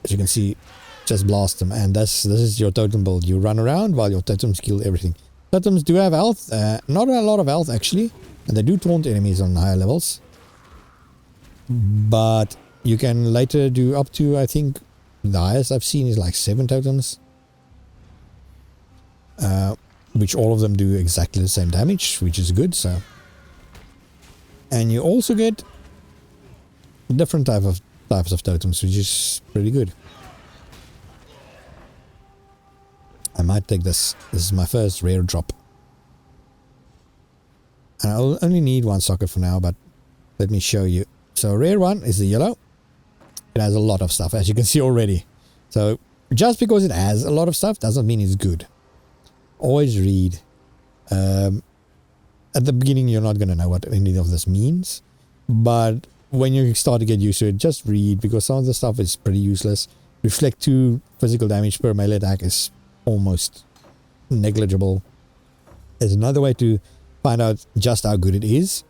As you can see, just blast them. And this is your totem build. You run around while your totems kill everything. Totems do have health. Not a lot of health actually. And they do taunt enemies on higher levels. But you can later do up to, I think, the highest I've seen is like 7 totems. Which all of them do exactly the same damage, which is good. So, and you also get different types of totems, which is pretty good. I might take this. This is my first rare drop. And I'll only need 1 socket for now, but let me show you. So rare one is the yellow. It has a lot of stuff, as you can see already. So just because it has a lot of stuff doesn't mean it's good. always read. At the beginning, you're not going to know what any of this means. But when you start to get used to it, just read, because some of the stuff is pretty useless. Reflect 2 physical damage per melee attack is almost negligible. There's another way to find out just how good it is.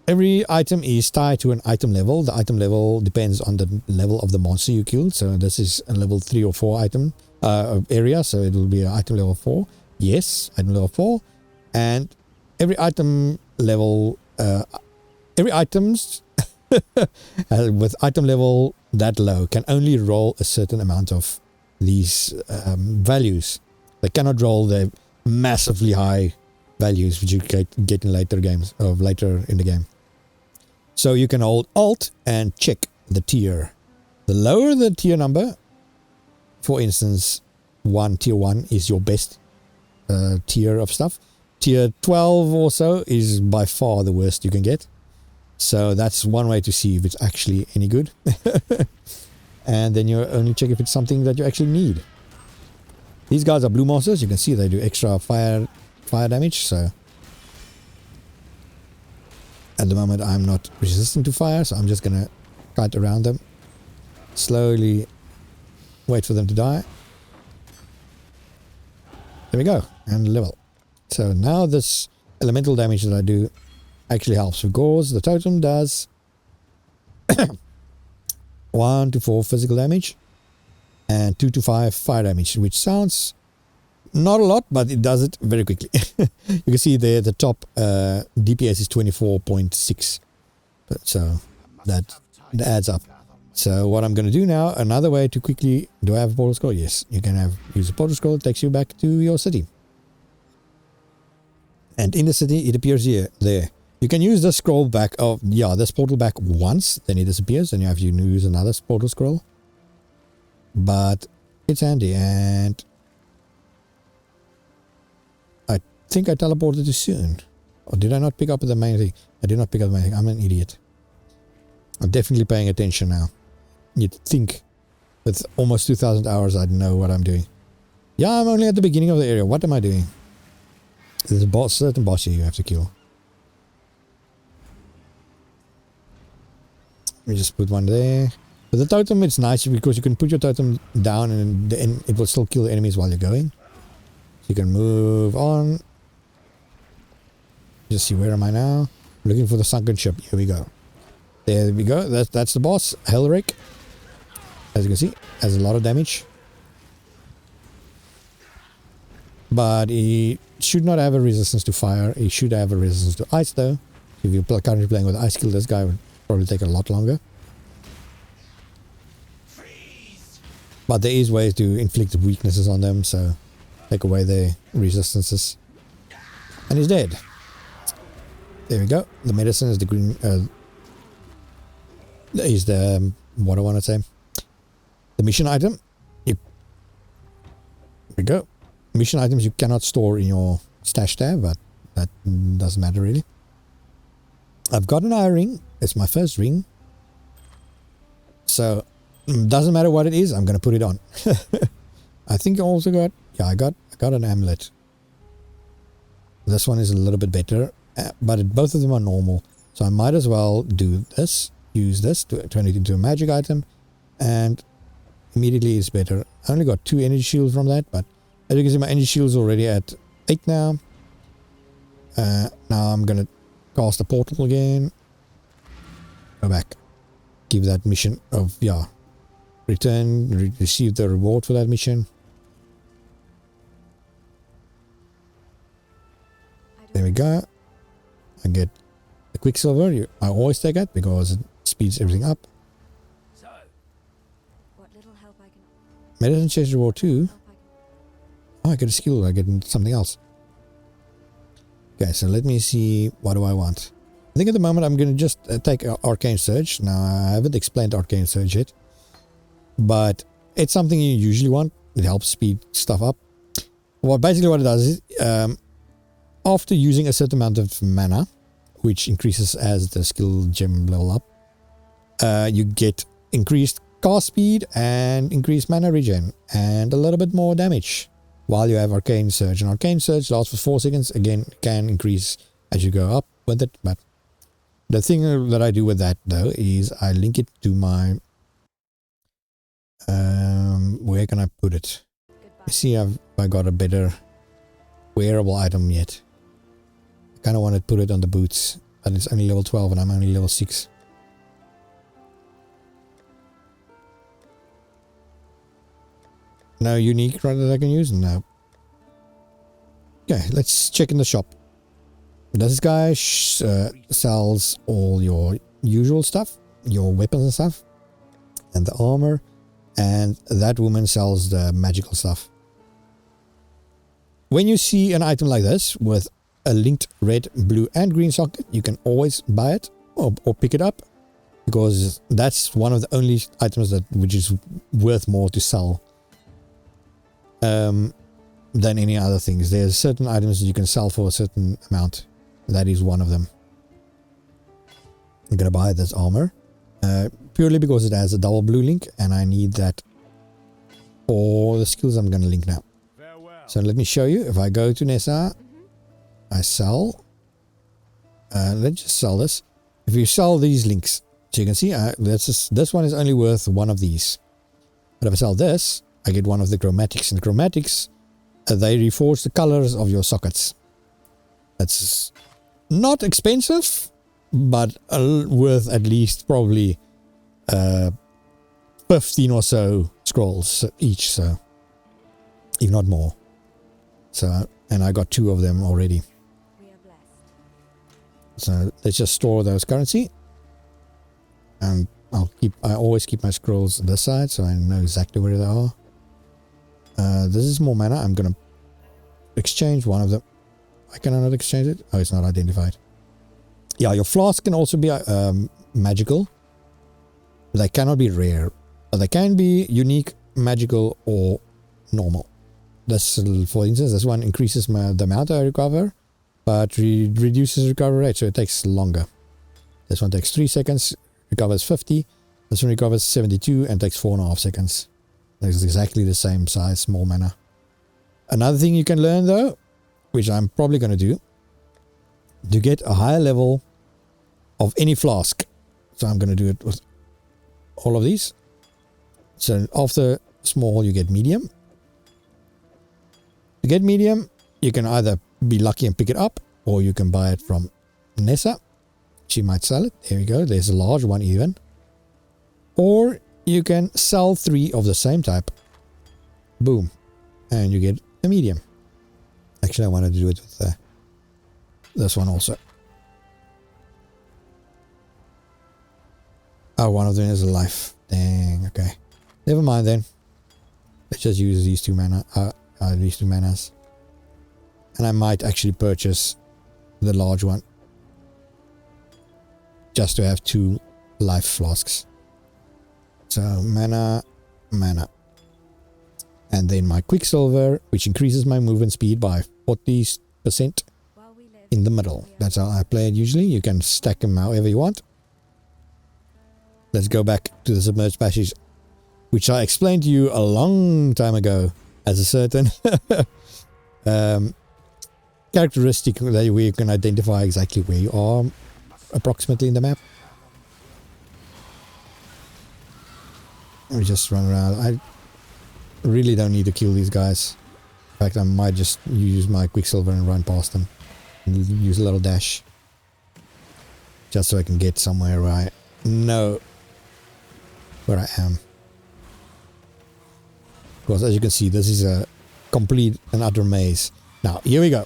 Every item is tied to an item level. The item level depends on the level of the monster you killed. So this is a level 3 or 4 item area. So it will be an item level 4. Yes, item level 4. And every item level, every items with item level that low can only roll a certain amount of these values. They cannot roll the massively high values which you get in later games, or later in the game. So you can hold Alt and check the tier. The lower the tier number, for instance, tier 1 is your best tier of stuff. Tier 12 or so is by far the worst you can get. So that's one way to see if it's actually any good. And then you only check if it's something that you actually need. These guys are blue monsters. You can see they do extra fire damage. So at the moment I'm not resistant to fire, so I'm just going to kite around them. Slowly wait for them to die. There we go. And level. So now this elemental damage that I do actually helps, because the totem does 1 to 4 physical damage and 2 to 5 fire damage, which sounds not a lot, but it does it very quickly. You can see there the top DPS is 24.6, so that adds up. So what I'm going to do now, another way to quickly, do I have a portal scroll? Yes, you can use a portal scroll. It takes you back to your city. And in the city, it appears there. You can use the scroll back of, this portal back once, then it disappears, and you have to use another portal scroll. But it's handy, and I think I teleported too soon. Or did I not pick up the main thing? I did not pick up the main thing. I'm an idiot. I'm definitely paying attention now. You'd think with almost 2,000 hours I'd know what I'm doing. Yeah, I'm only at the beginning of the area. What am I doing? There's a certain boss here you have to kill. Let me just put one there. With the totem, it's nice because you can put your totem down and it will still kill the enemies while you're going. So you can move on. Just see, where am I now? Looking for the sunken ship. Here we go. There we go. That's the boss, Hailrake. As you can see, has a lot of damage. But he should not have a resistance to fire. He should have a resistance to ice though. If you're currently playing with ice, kill this guy would probably take a lot longer. But there is ways to inflict weaknesses on them, so take away their resistances. And he's dead. There we go. The medicine is the green... is the... what I want to say. The mission item. There we go. Mission items you cannot store in your stash tab, but that doesn't matter really. I've got an Ire ring. It's my first ring. So, doesn't matter what it is, I'm going to put it on. I think I also got... yeah, I got an amulet. This one is a little bit better, but both of them are normal. So I might as well do this. Use this to turn it into a magic item. And immediately it's better. I only got 2 energy shields from that, but as you can see, my energy shield is already at 8 now. Now I'm going to cast a portal again. Go back. Give that mission of, receive the reward for that mission. There we go. I get the Quicksilver. I always take it because it speeds everything up. So, what little help I can... Medicine chest reward too. Oh, I get a skill. I get something else. Okay, so let me see. What do I want? I think at the moment I'm going to just take Arcane Surge. Now, I haven't explained Arcane Surge yet. But it's something you usually want. It helps speed stuff up. Well, basically what it does is, after using a certain amount of mana, which increases as the skill gem level up, you get increased cast speed and increased mana regen and a little bit more damage. while you have Arcane Surge. And Arcane Surge lasts for 4 seconds. Again, can increase as you go up with it. But the thing that I do with that, though, is I link it to my... where can I put it? You see, I got a better wearable item yet. I kind of want to put it on the boots, but it's only level 12 and I'm only level 6. No unique run that I can use? No. Okay, let's check in the shop. This guy sells all your usual stuff, your weapons and stuff, and the armor, and that woman sells the magical stuff. When you see an item like this with a linked red, blue and green socket, you can always buy it or pick it up, because that's one of the only items which is worth more to sell than any other things. There's certain items that you can sell for a certain amount. That is one of them. I'm gonna buy this armor purely because it has a double blue link, and I need that for the skills I'm gonna link now. So let me show you. If I go to Nessa, I sell. Let's just sell this. If you sell these links, so you can see this one is only worth one of these. But if I sell this, I get one of the chromatics. And chromatics, they reforge the colors of your sockets. That's not expensive, but worth at least probably 15 or so scrolls each, so if not more. So, and I got 2 of them already. We are blessed. So let's just store those currency, and I always keep my scrolls on this side, so I know exactly where they are. This is more mana. I'm gonna exchange one of them. I cannot exchange it. Oh, it's not identified. Yeah, your flask can also be magical. They cannot be rare. They can be unique, magical, or normal. This, for instance, this one increases the amount I recover, but reduces recovery rate, so it takes longer. This one takes 3 seconds, recovers 50. This one recovers 72 and takes 4.5 seconds. It's exactly the same size, more mana. Another thing you can learn, though, which I'm probably going to do, to get a higher level of any flask. So I'm going to do it with all of these. So after small, you get medium. To get medium, you can either be lucky and pick it up, or you can buy it from Nessa. She might sell it. There we go. There's a large one even. Or you can sell 3 of the same type. Boom. And you get a medium. Actually, I wanted to do it with this one also. Oh, one of them is a life. Dang, okay. Never mind then. Let's just use these 2 mana. These 2 manas. And I might actually purchase the large one. Just to have 2 life flasks. So, mana. And then my Quicksilver, which increases my movement speed by 40% in the middle. That's how I play it usually. You can stack them however you want. Let's go back to the Submerged Passage, which I explained to you a long time ago as a certain characteristic that where you can identify exactly where you are approximately in the map. Let me just run around. I really don't need to kill these guys. In fact, I might just use my Quicksilver and run past them. And use a little dash. Just so I can get somewhere where I know where I am. Because as you can see, this is a complete and utter maze. Now, here we go.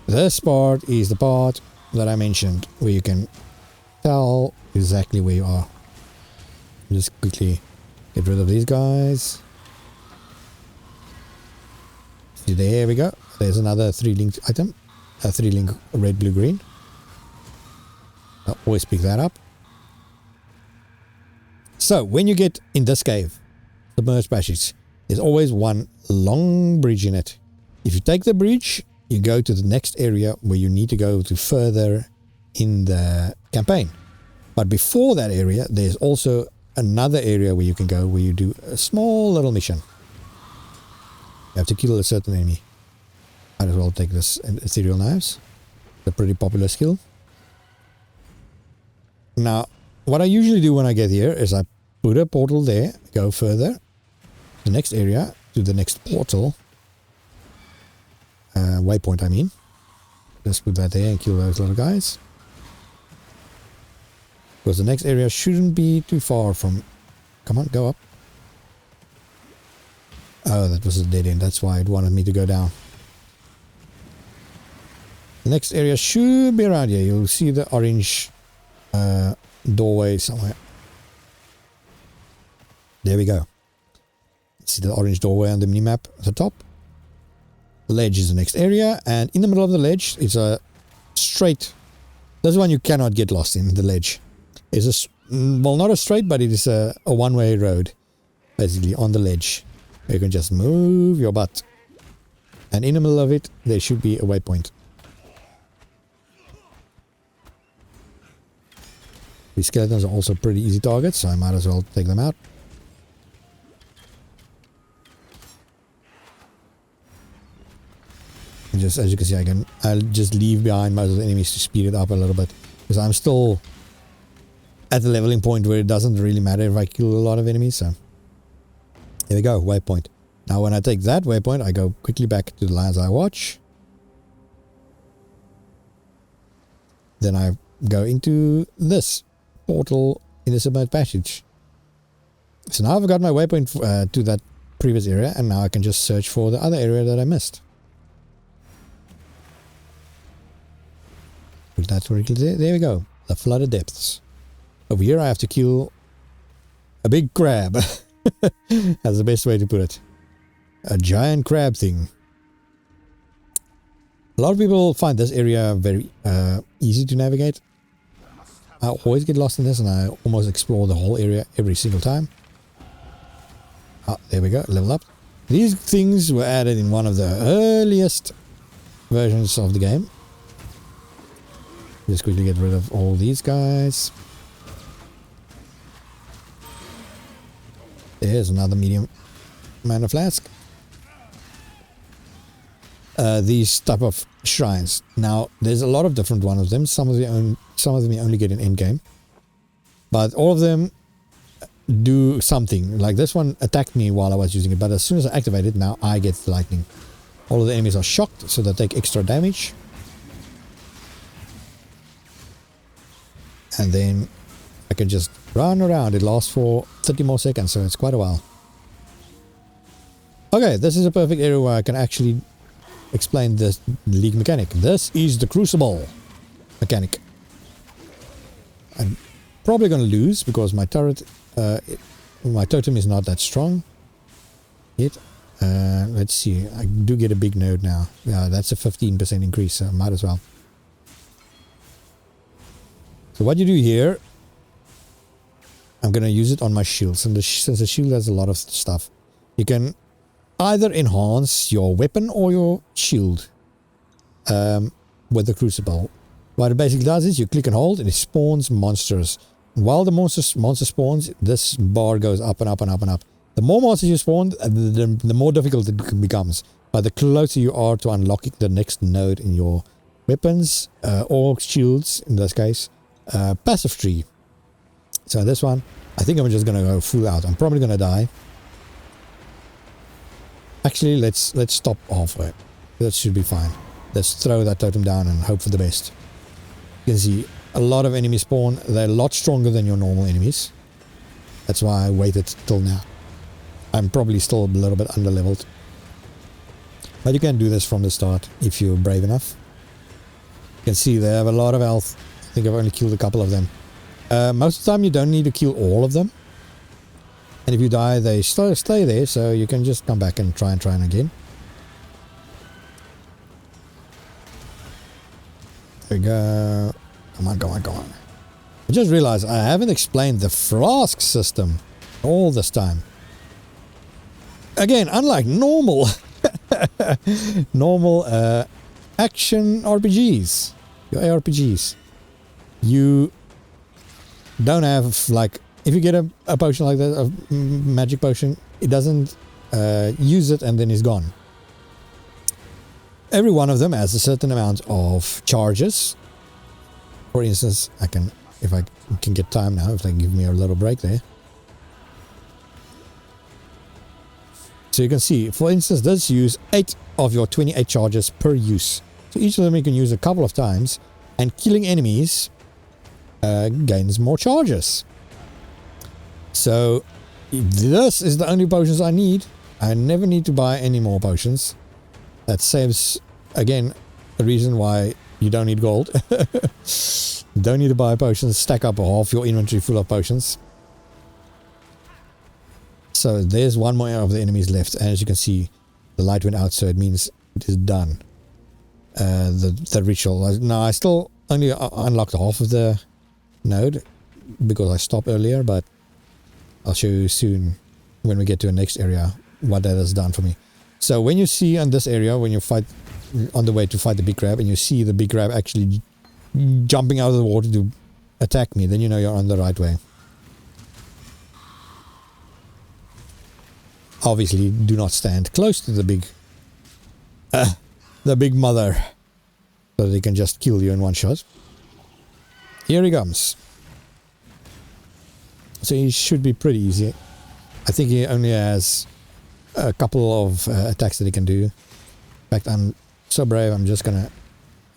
This part is the part that I mentioned, where you can tell exactly where you are. Just quickly get rid of these guys. See, there we go. There's another 3-linked item. A 3-link red, blue, green. I'll always pick that up. So, when you get in this cave, the Submerged Passage, there's always one long bridge in it. If you take the bridge, you go to the next area where you need to go to further in the campaign. But before that area, there's also another area where you can go, where you do a small little mission. You have to kill a certain enemy. Might as well take this ethereal knives. It's a pretty popular skill. Now, what I usually do when I get here is I put a portal there, go further, the next area, to the next portal. Waypoint, I mean. Just put that there and kill those little guys. Because the next area shouldn't be too far from... Come on, go up. Oh, that was a dead end. That's why it wanted me to go down. The next area should be around here. You'll see the orange doorway somewhere. There we go. See the orange doorway on the minimap at the top. The ledge is the next area, and in the middle of the ledge is a straight... This one you cannot get lost in, the ledge. It's a... Well, not a straight, but it is a one-way road, basically, on the ledge. You can just move your butt. And in the middle of it, there should be a waypoint. These skeletons are also pretty easy targets, so I might as well take them out. And just as you can see, I'll just leave behind most of the enemies to speed it up a little bit. Because I'm still at the leveling point where it doesn't really matter if I kill a lot of enemies, so... There we go, waypoint. Now when I take that waypoint, I go quickly back to the Lion's Eye Watch. Then I go into this portal in the Submerged Passage. So now I've got my waypoint to that previous area, and now I can just search for the other area that I missed. Put that correctly there. There we go. The Flooded Depths. Over here I have to kill a big crab. That's the best way to put it. A giant crab thing. A lot of people find this area very easy to navigate. I always get lost in this and I almost explore the whole area every single time. Oh, there we go, level up. These things were added in one of the earliest versions of the game. Just quickly get rid of all these guys. There's another medium mana flask. These type of shrines. Now, there's a lot of different ones of them. Some of them you only get in endgame. But all of them do something. Like this one attacked me while I was using it. But as soon as I activate it, now I get lightning. All of the enemies are shocked, so they take extra damage. And then I can just run around. It lasts for 30 more seconds, so it's quite a while. Okay, this is a perfect area where I can actually explain the league mechanic. This is the Crucible mechanic. I'm probably going to lose because my turret, my totem is not that strong yet. Let's see, I do get a big node now. Yeah, that's a 15% increase, so might as well. So what you do here, I'm going to use it on my shield. Since the shield has a lot of stuff, you can either enhance your weapon or your shield with the Crucible. What it basically does is you click and hold and it spawns monsters. While the monster spawns, this bar goes up and up and up and up. The more monsters you spawn, the more difficult it becomes. But the closer you are to unlocking the next node in your weapons or shields, in this case, passive tree. So this one, I think I'm just going to go full out. I'm probably going to die. Actually, let's stop halfway. That should be fine. Let's throw that totem down and hope for the best. You can see a lot of enemies spawn. They're a lot stronger than your normal enemies. That's why I waited till now. I'm probably still a little bit under-leveled. But you can do this from the start if you're brave enough. You can see they have a lot of health. I think I've only killed a couple of them. Most of the time you don't need to kill all of them. And if you die, they stay there, so you can just come back and try again. There we go. Come on, come on, come on. I just realized I haven't explained the Flask system all this time. Again, unlike normal action RPGs, your ARPGs, you don't have like if you get a potion like that, a magic potion, it doesn't use it and then it's gone. Every one of them has a certain amount of charges. For instance, I can, if I can get time now, if they give me a little break there. So you can see, for instance, this use 8 of your 28 charges per use. So each of them you can use a couple of times, and killing enemies gains more charges. So this is the only potions I need. I never need to buy any more potions. That saves, again, a reason why you don't need gold. Don't need to buy potions, stack up half your inventory full of potions. So there's one more of the enemies left, and as you can see, the light went out, so it means it is done. The ritual. Now I still only unlocked half of the node because I stopped earlier, but I'll show you soon when we get to the next area what that has done for me. So when you see on this area, when you fight on the way to fight the big crab, and you see the big crab actually jumping out of the water to attack me, then you know you're on the right way. Obviously, do not stand close to the big mother, so they can just kill you in one shot. Here he comes. So he should be pretty easy. I think he only has a couple of attacks that he can do. In fact, I'm so brave, I'm just gonna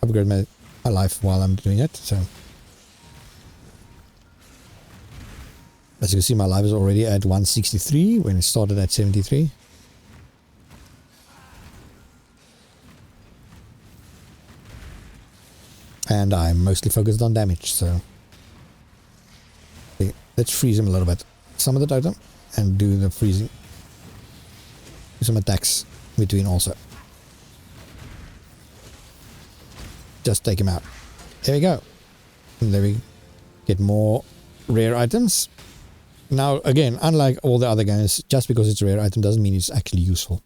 upgrade my life while I'm doing it. So as you can see, my life is already at 163 when it started at 73. And I'm mostly focused on damage, so okay, let's freeze him a little bit. Summon the totem and do the freezing. Do some attacks between also. Just take him out. There we go. And there we get more rare items. Now, again, unlike all the other games, just because it's a rare item doesn't mean it's actually useful.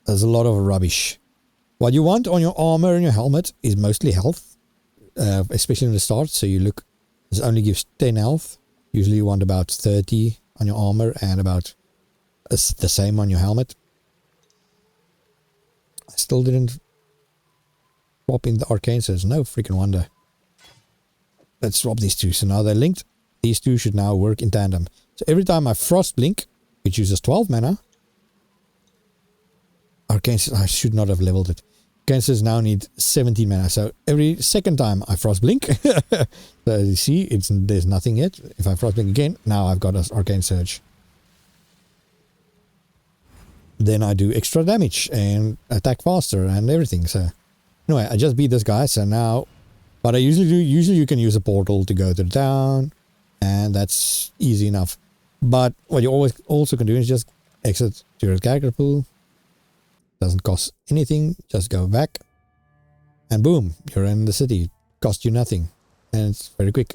There's a lot of rubbish. What you want on your armor and your helmet is mostly health, especially in the start. So you look, this only gives 10 health. Usually you want about 30 on your armor and about the same on your helmet. I still didn't swap in the arcane, so there's no freaking wonder. Let's swap these two. So now they're linked. These two should now work in tandem. So every time I frost blink, which uses 12 mana, arcane, I should not have leveled it. Arcane now need 17 mana. So every second time I frost blink, so as you see, there's nothing yet. If I frost blink again, now I've got an arcane surge. Then I do extra damage and attack faster and everything. So anyway, I just beat this guy. So now, what I usually do, you can use a portal to go to the town, and that's easy enough. But what you always also can do is just exit to your character pool. Doesn't cost anything, just go back, and boom, you're in the city. Cost you nothing, and it's very quick.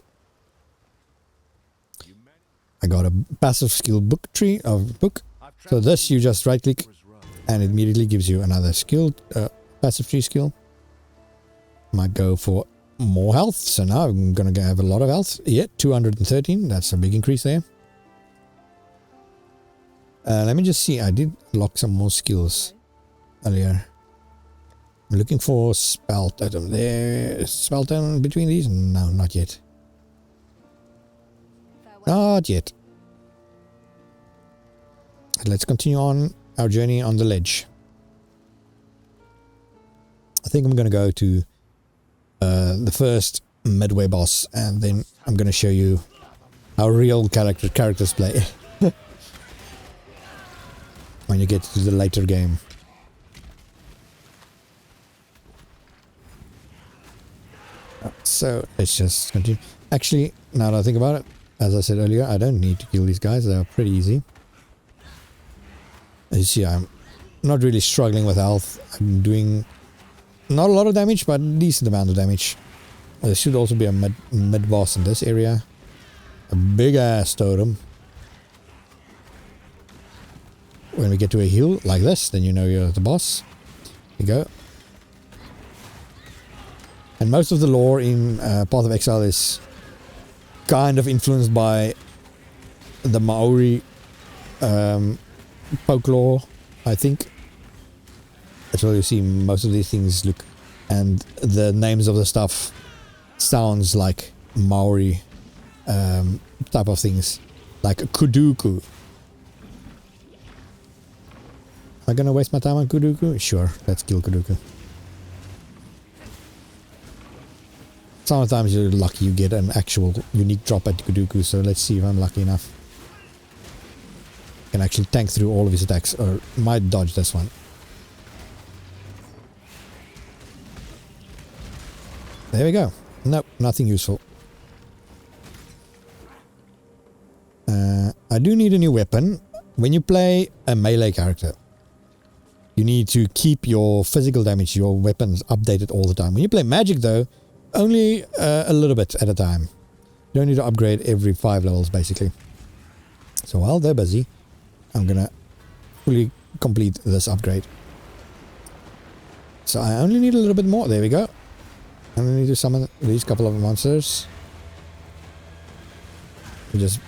I got a passive skill book tree of book. So this you just right click, and it immediately gives you another skill, passive tree skill. Might go for more health, so now I'm gonna have a lot of health. Yeah, 213. That's a big increase there. Let me just see. I did lock some more skills earlier. I'm looking for spell totem. There, spell totem between these? No, not yet. Not yet. Let's continue on our journey on the ledge. I think I'm going to go to the first midway boss, and then I'm going to show you how real characters play when you get to the later game. So let's just continue. Actually, now that I think about it, as I said earlier, I don't need to kill these guys. They're pretty easy. As you see, I'm not really struggling with health. I'm doing not a lot of damage, but a decent amount of damage. There should also be a mid boss in this area. A big ass totem. When we get to a hill like this, then you know you're the boss. Here you go. And most of the lore in Path of Exile is kind of influenced by the Maori folklore, I think. That's why you see most of these things look, and the names of the stuff sounds like Maori type of things, like Kuduku. Am I gonna waste my time on Kuduku? Sure, let's kill Kuduku. Sometimes you're lucky you get an actual unique drop at Kuduku, so let's see if I'm lucky enough. Can actually tank through all of his attacks, or might dodge this one. There we go. Nope, nothing useful. I do need a new weapon. When you play a melee character, you need to keep your physical damage, your weapons updated all the time. When you play magic though, only a little bit at a time. You don't need to upgrade every 5 levels basically. So while they're busy, I'm gonna fully complete this upgrade. So I only need a little bit more. There we go. I only need to summon these couple of monsters. Just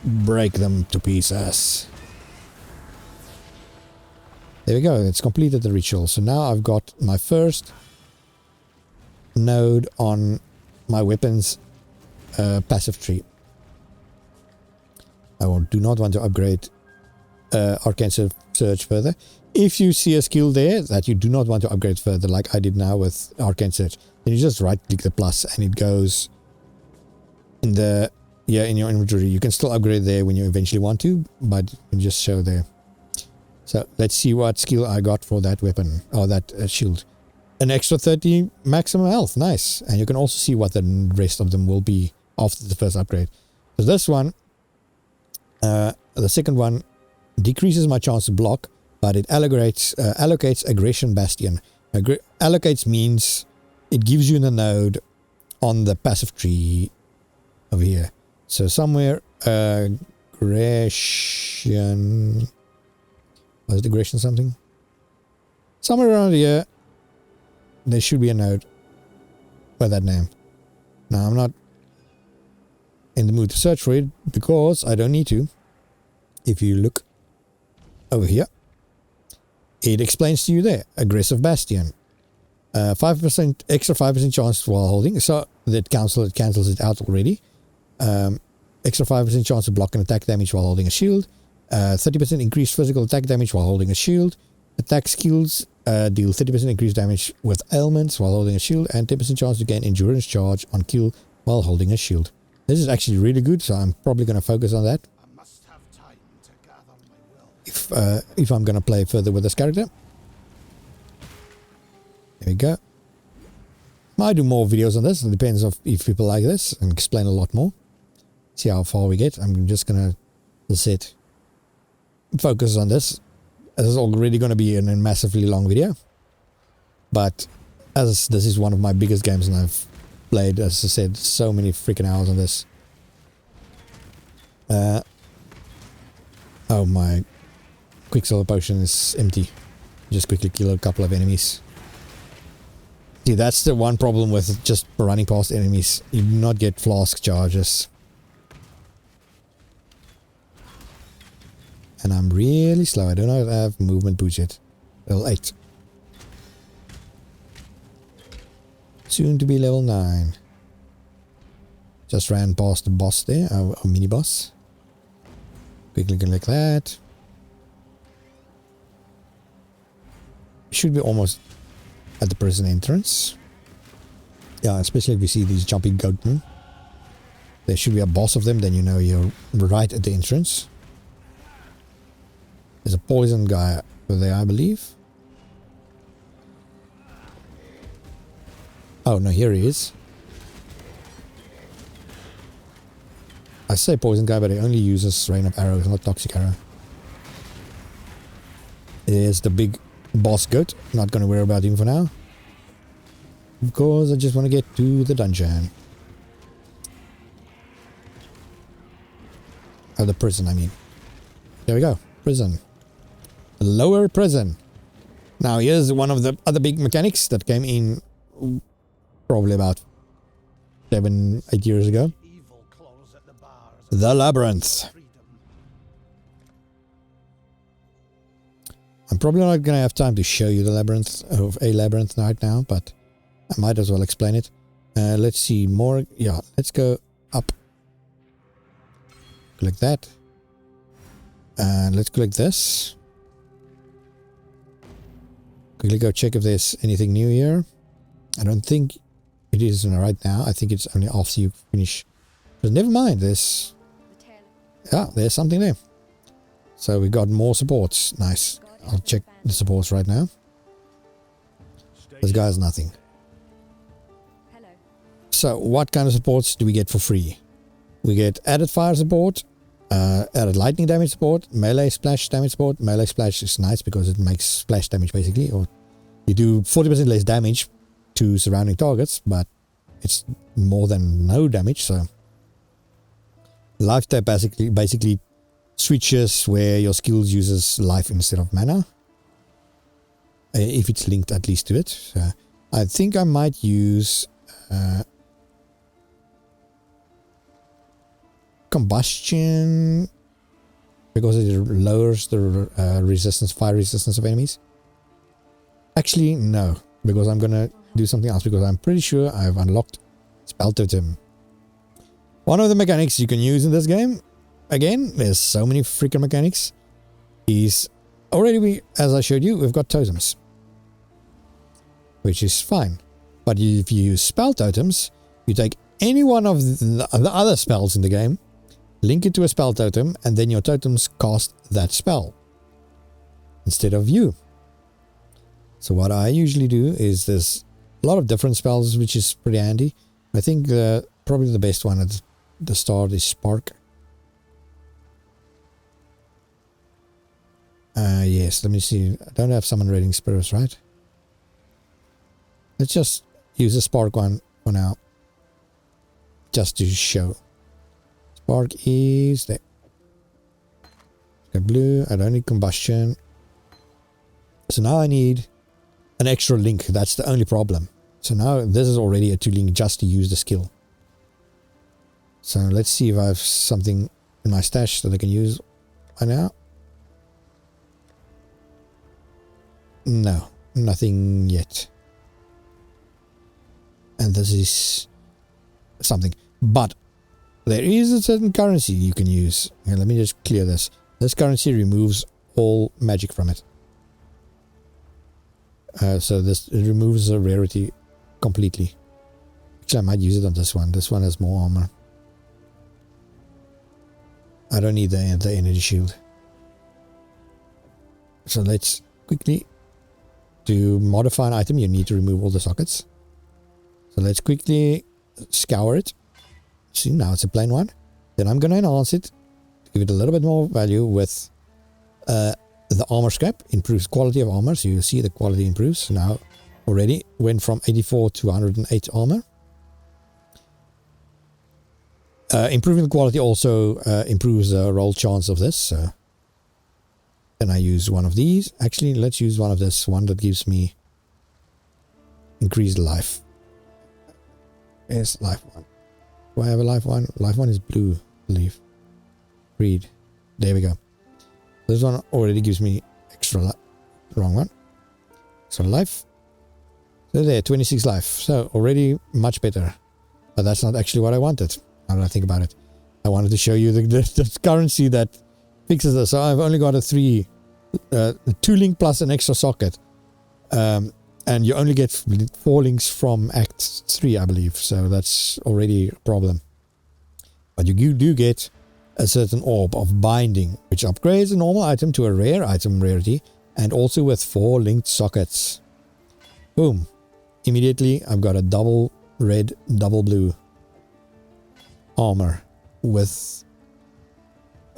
break them to pieces. There we go. It's completed the ritual. So now I've got my first node on my weapons passive tree. I do not want to upgrade Arcane Surge further. If you see a skill there that you do not want to upgrade further, like I did now with Arcane Surge, then you just right click the plus and it goes in the in your inventory. You can still upgrade there when you eventually want to, but you can just show there. So let's see what skill I got for that weapon, or that shield. An extra 30 maximum health, nice. And you can also see what the rest of them will be after the first upgrade. So this one, the second one, decreases my chance to block, but it allocates Aggression Bastion. Allocates means it gives you the node on the passive tree over here. So somewhere aggression, was it aggression something? Somewhere around here there should be a node by that name. Now I'm not in the mood to search for it because I don't need to. If you look over here, it explains to you there, Aggressive Bastion. 5% extra 5% chance while holding, so that cancels it out already. Extra 5% chance to block and attack damage while holding a shield. 30% increased physical attack damage while holding a shield. Attack skills deal 30% increased damage with ailments while holding a shield, and 10% chance to gain endurance charge on kill while holding a shield. This is actually really good, so I'm probably going to focus on that if I'm going to play further with this character. There we go. Might do more videos on this. It depends on if people like this and explain a lot more. See how far we get. I'm just going to focus on this. This is already going to be a massively long video. But as this is one of my biggest games and I've played, as I said, so many freaking hours on this. Oh, my Quicksilver potion is empty. Just quickly kill a couple of enemies. See, that's the one problem with just running past enemies. You do not get flask charges. And I'm really slow. I do not have movement boost yet. Level 8. Soon to be level 9. Just ran past the boss there, our mini boss. Quickly go like that. Should be almost at the prison entrance. Yeah, especially if you see these jumping goatmen. There should be a boss of them, then you know you're right at the entrance. There's a poison guy over there, I believe. Oh, no, here he is. I say poison guy, but he only uses rain of arrows, not toxic arrow. There's the big boss goat. Not going to worry about him for now. Because I just want to get to the dungeon. Oh, the prison, I mean. There we go. Prison. Lower prison. Now, here's one of the other big mechanics that came in probably about 7, 8 years ago. The Labyrinth. I'm probably not going to have time to show you the labyrinth of a labyrinth right now, but I might as well explain it. Let's see more. Yeah, let's go up. Click that. And let's click this. Quickly go check if there's anything new here. I don't think it is right now. I think it's only after you finish. But never mind, there's something there. So we got more supports. Nice. I'll check the supports right now. This guy has nothing. Hello. So what kind of supports do we get for free? We get added fire support, added lightning damage support, melee splash damage support. Melee splash is nice because it makes splash damage basically, or you do 40% less damage to surrounding targets, but it's more than no damage. So life tap basically switches where your skills uses life instead of mana, if it's linked at least to it. So I think I might use combustion because it lowers the fire resistance of enemies. Actually, no, because I'm gonna do something else, because I'm pretty sure I've unlocked Spell Totem. One of the mechanics you can use in this game, again, there's so many freaking mechanics, is already as I showed you, we've got totems, which is fine. But if you use spell totems, you take any one of the other spells in the game, link it to a spell totem, and then your totems cast that spell instead of you. So what I usually do is there's a lot of different spells, which is pretty handy. I think probably the best one at the start is Spark. Yes, let me see. I don't have Summon Raiding Spirits, right? Let's just use the Spark one for now, just to show. Spark is there. Got blue. I don't need combustion. So now I need an extra link. That's the only problem. So now this is already a 2 link just to use the skill. So let's see if I have something in my stash that I can use right now. No, nothing yet. And this is something. But there is a certain currency you can use. Here, let me just clear this. This currency removes all magic from it. So this it removes the rarity completely. Actually, I might use it on this one. This one has more armor. I don't need the energy shield. So let's quickly, to modify an item, you need to remove all the sockets. So let's quickly scour it. See, now it's a plain one. Then I'm going to enhance it, give it a little bit more value with the armor scrap. Improves quality of armor, so you see the quality improves. Now already went from 84 to 108 armor. Improving the quality also improves the roll chance of this. Then I use one of these. Actually, let's use one of this one that gives me increased life. Yes, life one. Do I have a life one? Life one is blue, I believe. Read. There we go. This one already gives me extra life. Wrong one. So life. So there, 26 life. So already much better. But that's not actually what I wanted. Now that I think about it. I wanted to show you the currency that fixes this. So I've only got a 2 link plus an extra socket. And you only get 4 links from Act 3, I believe. So that's already a problem. But you do get a certain orb of binding, which upgrades a normal item to a rare item rarity, and also with 4 linked sockets. Boom. Immediately, I've got a double red, double blue armor with...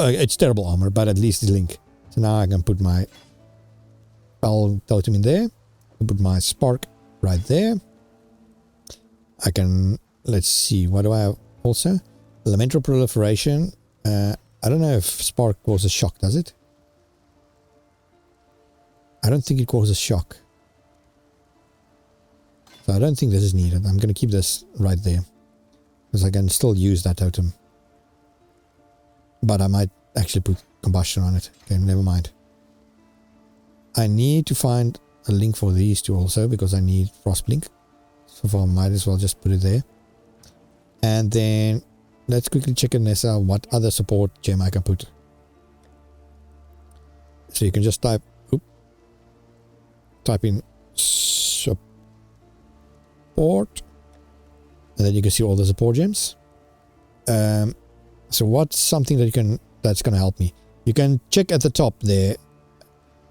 it's terrible armor, but at least it's link. So now I can put my spell totem in there. Put my spark right there. I can... Let's see, what do I have also? Elemental proliferation. I don't know if spark causes shock, does it? I don't think it causes shock. So I don't think this is needed. I'm going to keep this right there. Because I can still use that totem. But I might actually put combustion on it. Okay, never mind. I need to find a link for these two also, because I need Frostblink. So far, I might as well just put it there. And then let's quickly check in this out what other support gem I can put. So you can just type in support, and then you can see all the support gems. So what's something that that's going to help me? You can check at the top there,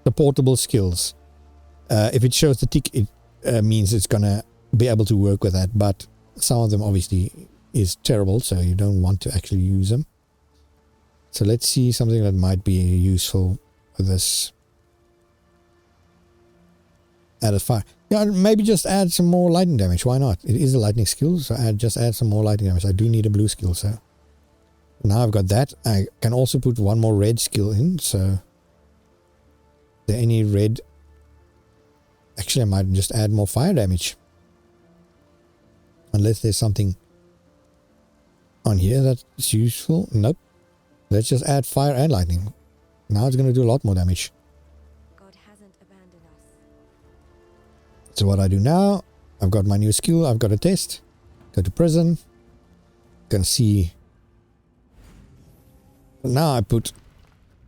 supportable skills. If it shows the tick, it means it's going to be able to work with that, but some of them obviously is terrible, so you don't want to actually use them. So let's see something that might be useful for this. Added fire. Yeah, maybe just add some more lightning damage. Why not? It is a lightning skill, so just add some more lightning damage. I do need a blue skill, so now I've got that. I can also put one more red skill in, so is there any red? Actually, I might just add more fire damage. Unless there's something on here that's useful. Nope. Let's just add fire and lightning. Now it's going to do a lot more damage. God hasn't abandoned us. So what I do now, I've got my new skill, I've got a test. Go to prison. Gonna see. Now I put,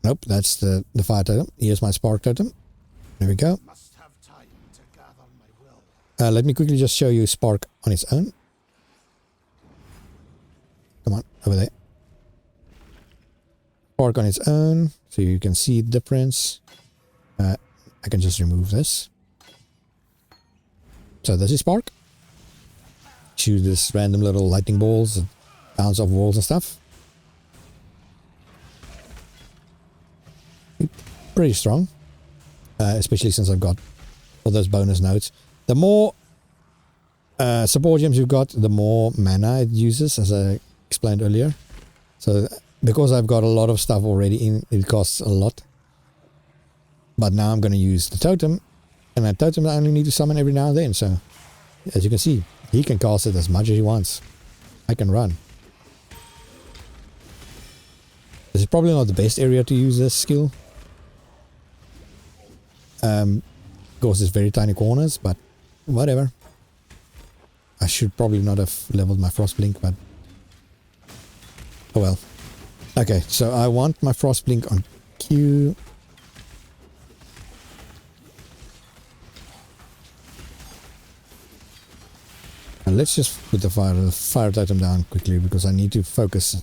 nope, that's the fire totem. Here's my spark totem. There we go. Must have time to gather my will. Let me quickly just show you spark on its own. Come on, over there. Spark on its own, so you can see the difference. I can just remove this. So this is spark. Shoot this random little lightning balls and bounce off walls and stuff. Pretty strong, especially since I've got all those bonus nodes. The more support gems you've got, the more mana it uses, as I explained earlier. So because I've got a lot of stuff already in, it costs a lot. But now I'm going to use the totem, and that totem I only need to summon every now and then. So as you can see, he can cast it as much as he wants. I can run. This is probably not the best area to use this skill. Of course, it's very tiny corners, but whatever. I should probably not have leveled my Frostblink, but oh well. Okay, so I want my Frostblink on Q. And let's just put the fire totem down quickly, because I need to focus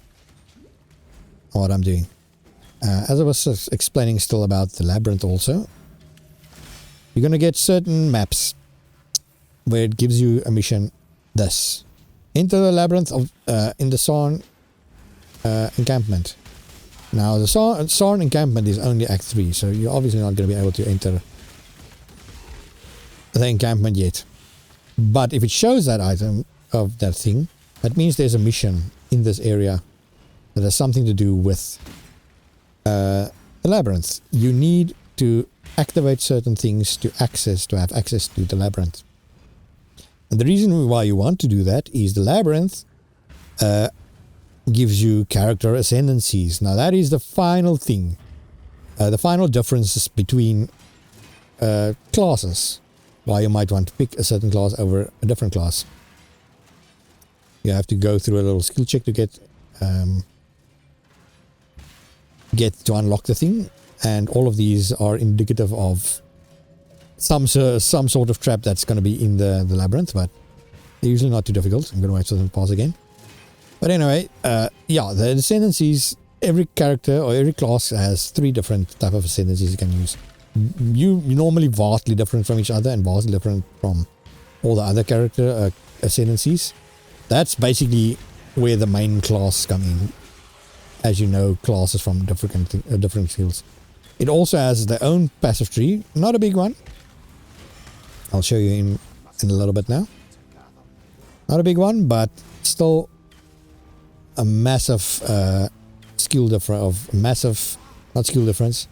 on what I'm doing. As I was explaining still about the labyrinth also, you're going to get certain maps where it gives you a mission. This. Enter the labyrinth of in the Sarn encampment. Now the Sarn encampment is only Act 3, so you're obviously not going to be able to enter the encampment yet. But if it shows that item of that thing, that means there's a mission in this area that has something to do with the labyrinth. You need to activate certain things to have access to the labyrinth. And the reason why you want to do that is the labyrinth gives you character ascendancies. Now that is the final thing. The final differences between classes. Why you might want to pick a certain class over a different class. You have to go through a little skill check to get to unlock the thing. And all of these are indicative of some sort of trap that's going to be in the labyrinth, but they're usually not too difficult. I'm going to wait for them to pause again. But anyway, yeah, the ascendancies, every character or every class has 3 different type of ascendancies you can use. You're normally vastly different from each other and vastly different from all the other character ascendancies. That's basically where the main class come in. As you know, classes from different skills. It also has their own passive tree, not a big one. I'll show you in a little bit now. Not a big one, but still a massive skill difference. Not skill difference.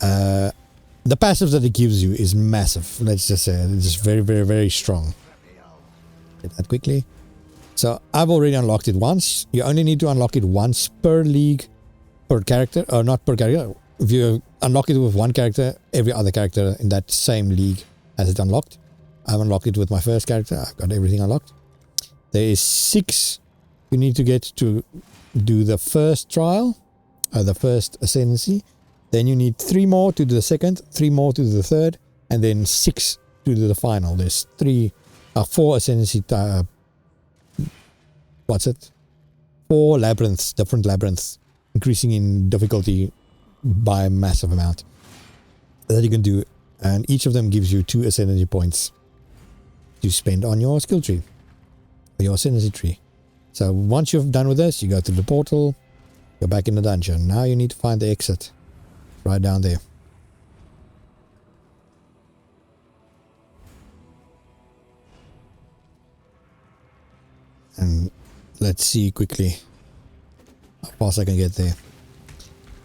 The passive that it gives you is massive. Let's just say it's just very, very, very strong. Get that quickly. So I've already unlocked it once. You only need to unlock it once per league, per character, or not per character. If you unlock it with one character, every other character in that same league has it unlocked. I've unlocked it with my first character. I've got everything unlocked. There is 6 you need to get to do the first trial, the first ascendancy. Then you need 3 more to do the second, 3 more to do the third, and then 6 to do the final. There's 4 ascendancy. What's it? 4 labyrinths, different labyrinths, increasing in difficulty by a massive amount that you can do, and each of them gives you 2 ascendancy points to spend on your skill tree, or your ascendancy tree. So once you've done with this, you go through the portal, you're back in the dungeon. Now you need to find the exit right down there. And let's see quickly how fast I can get there.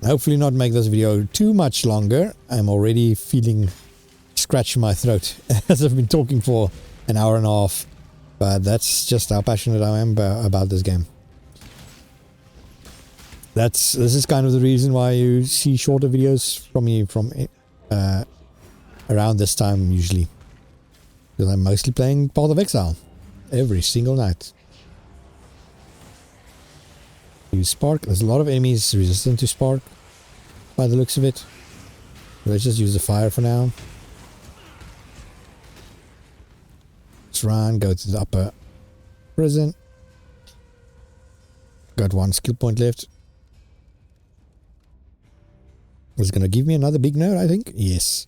Hopefully not make this video too much longer. I'm already feeling scratch in my throat as I've been talking for an hour and a half. But that's just how passionate I am about this game. This is kind of the reason why you see shorter videos from me from around this time usually. Because I'm mostly playing Path of Exile every single night. Use Spark. There's a lot of enemies resistant to Spark by the looks of it. Let's just use the fire for now. Let's run, go to the upper prison. Got 1 skill point left. It's gonna give me another big node, I think. Yes.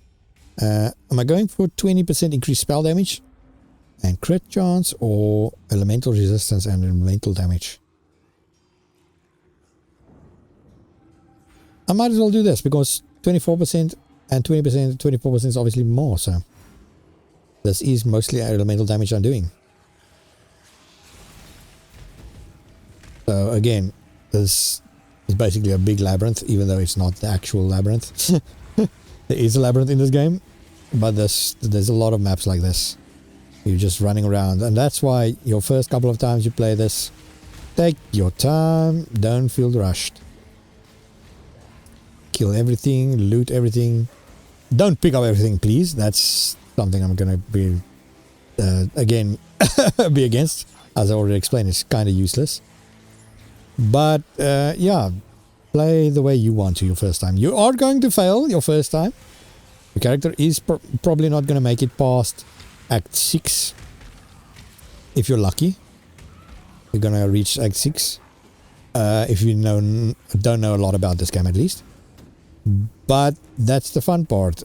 Am I going for 20% increased spell damage and crit chance, or elemental resistance and elemental damage? I might as well do this because 24% and 20%, 24% is obviously more, so this is mostly elemental damage I'm doing. So again, this is basically a big labyrinth, even though it's not the actual labyrinth. There is a labyrinth in this game, but there's a lot of maps like this. You're just running around, and that's why your first couple of times you play this, take your time, don't feel rushed. Kill everything, loot everything. Don't pick up everything, please. That's something I'm gonna be again be against. As I already explained, it's kind of useless. But yeah, play the way you want to your first time. You are going to fail your first time. Your character is probably not going to make it past Act 6. If you're lucky, you're going to reach Act 6. If you don't know a lot about this game at least. But that's the fun part.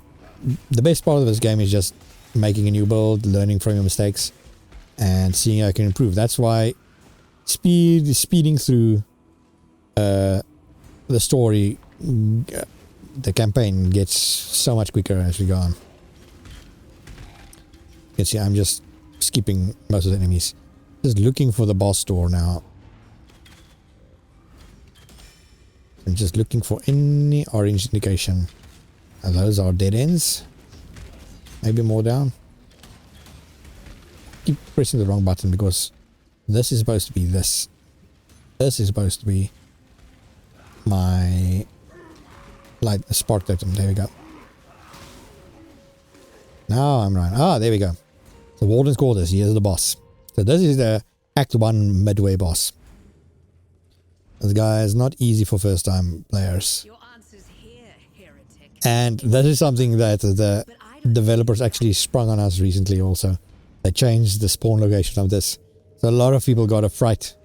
The best part of this game is just making a new build, learning from your mistakes, and seeing how I can improve. That's why speeding through the story, the campaign gets so much quicker as we go on. You can see I'm just skipping most of the enemies. Just looking for the boss door now. I'm just looking for any orange indication. And those are dead ends. Maybe more down. Keep pressing the wrong button because this is supposed to be this. This is supposed to be my light spark totem. There we go. Now I'm right. Ah, there we go. The Warden's Quarters. Here's the boss. So this is the Act 1 midway boss. This guy is not easy for first time players. Your answer's here, heretic. And that is something that the developers actually sprung on us recently also. They changed the spawn location of this. So a lot of people got a fright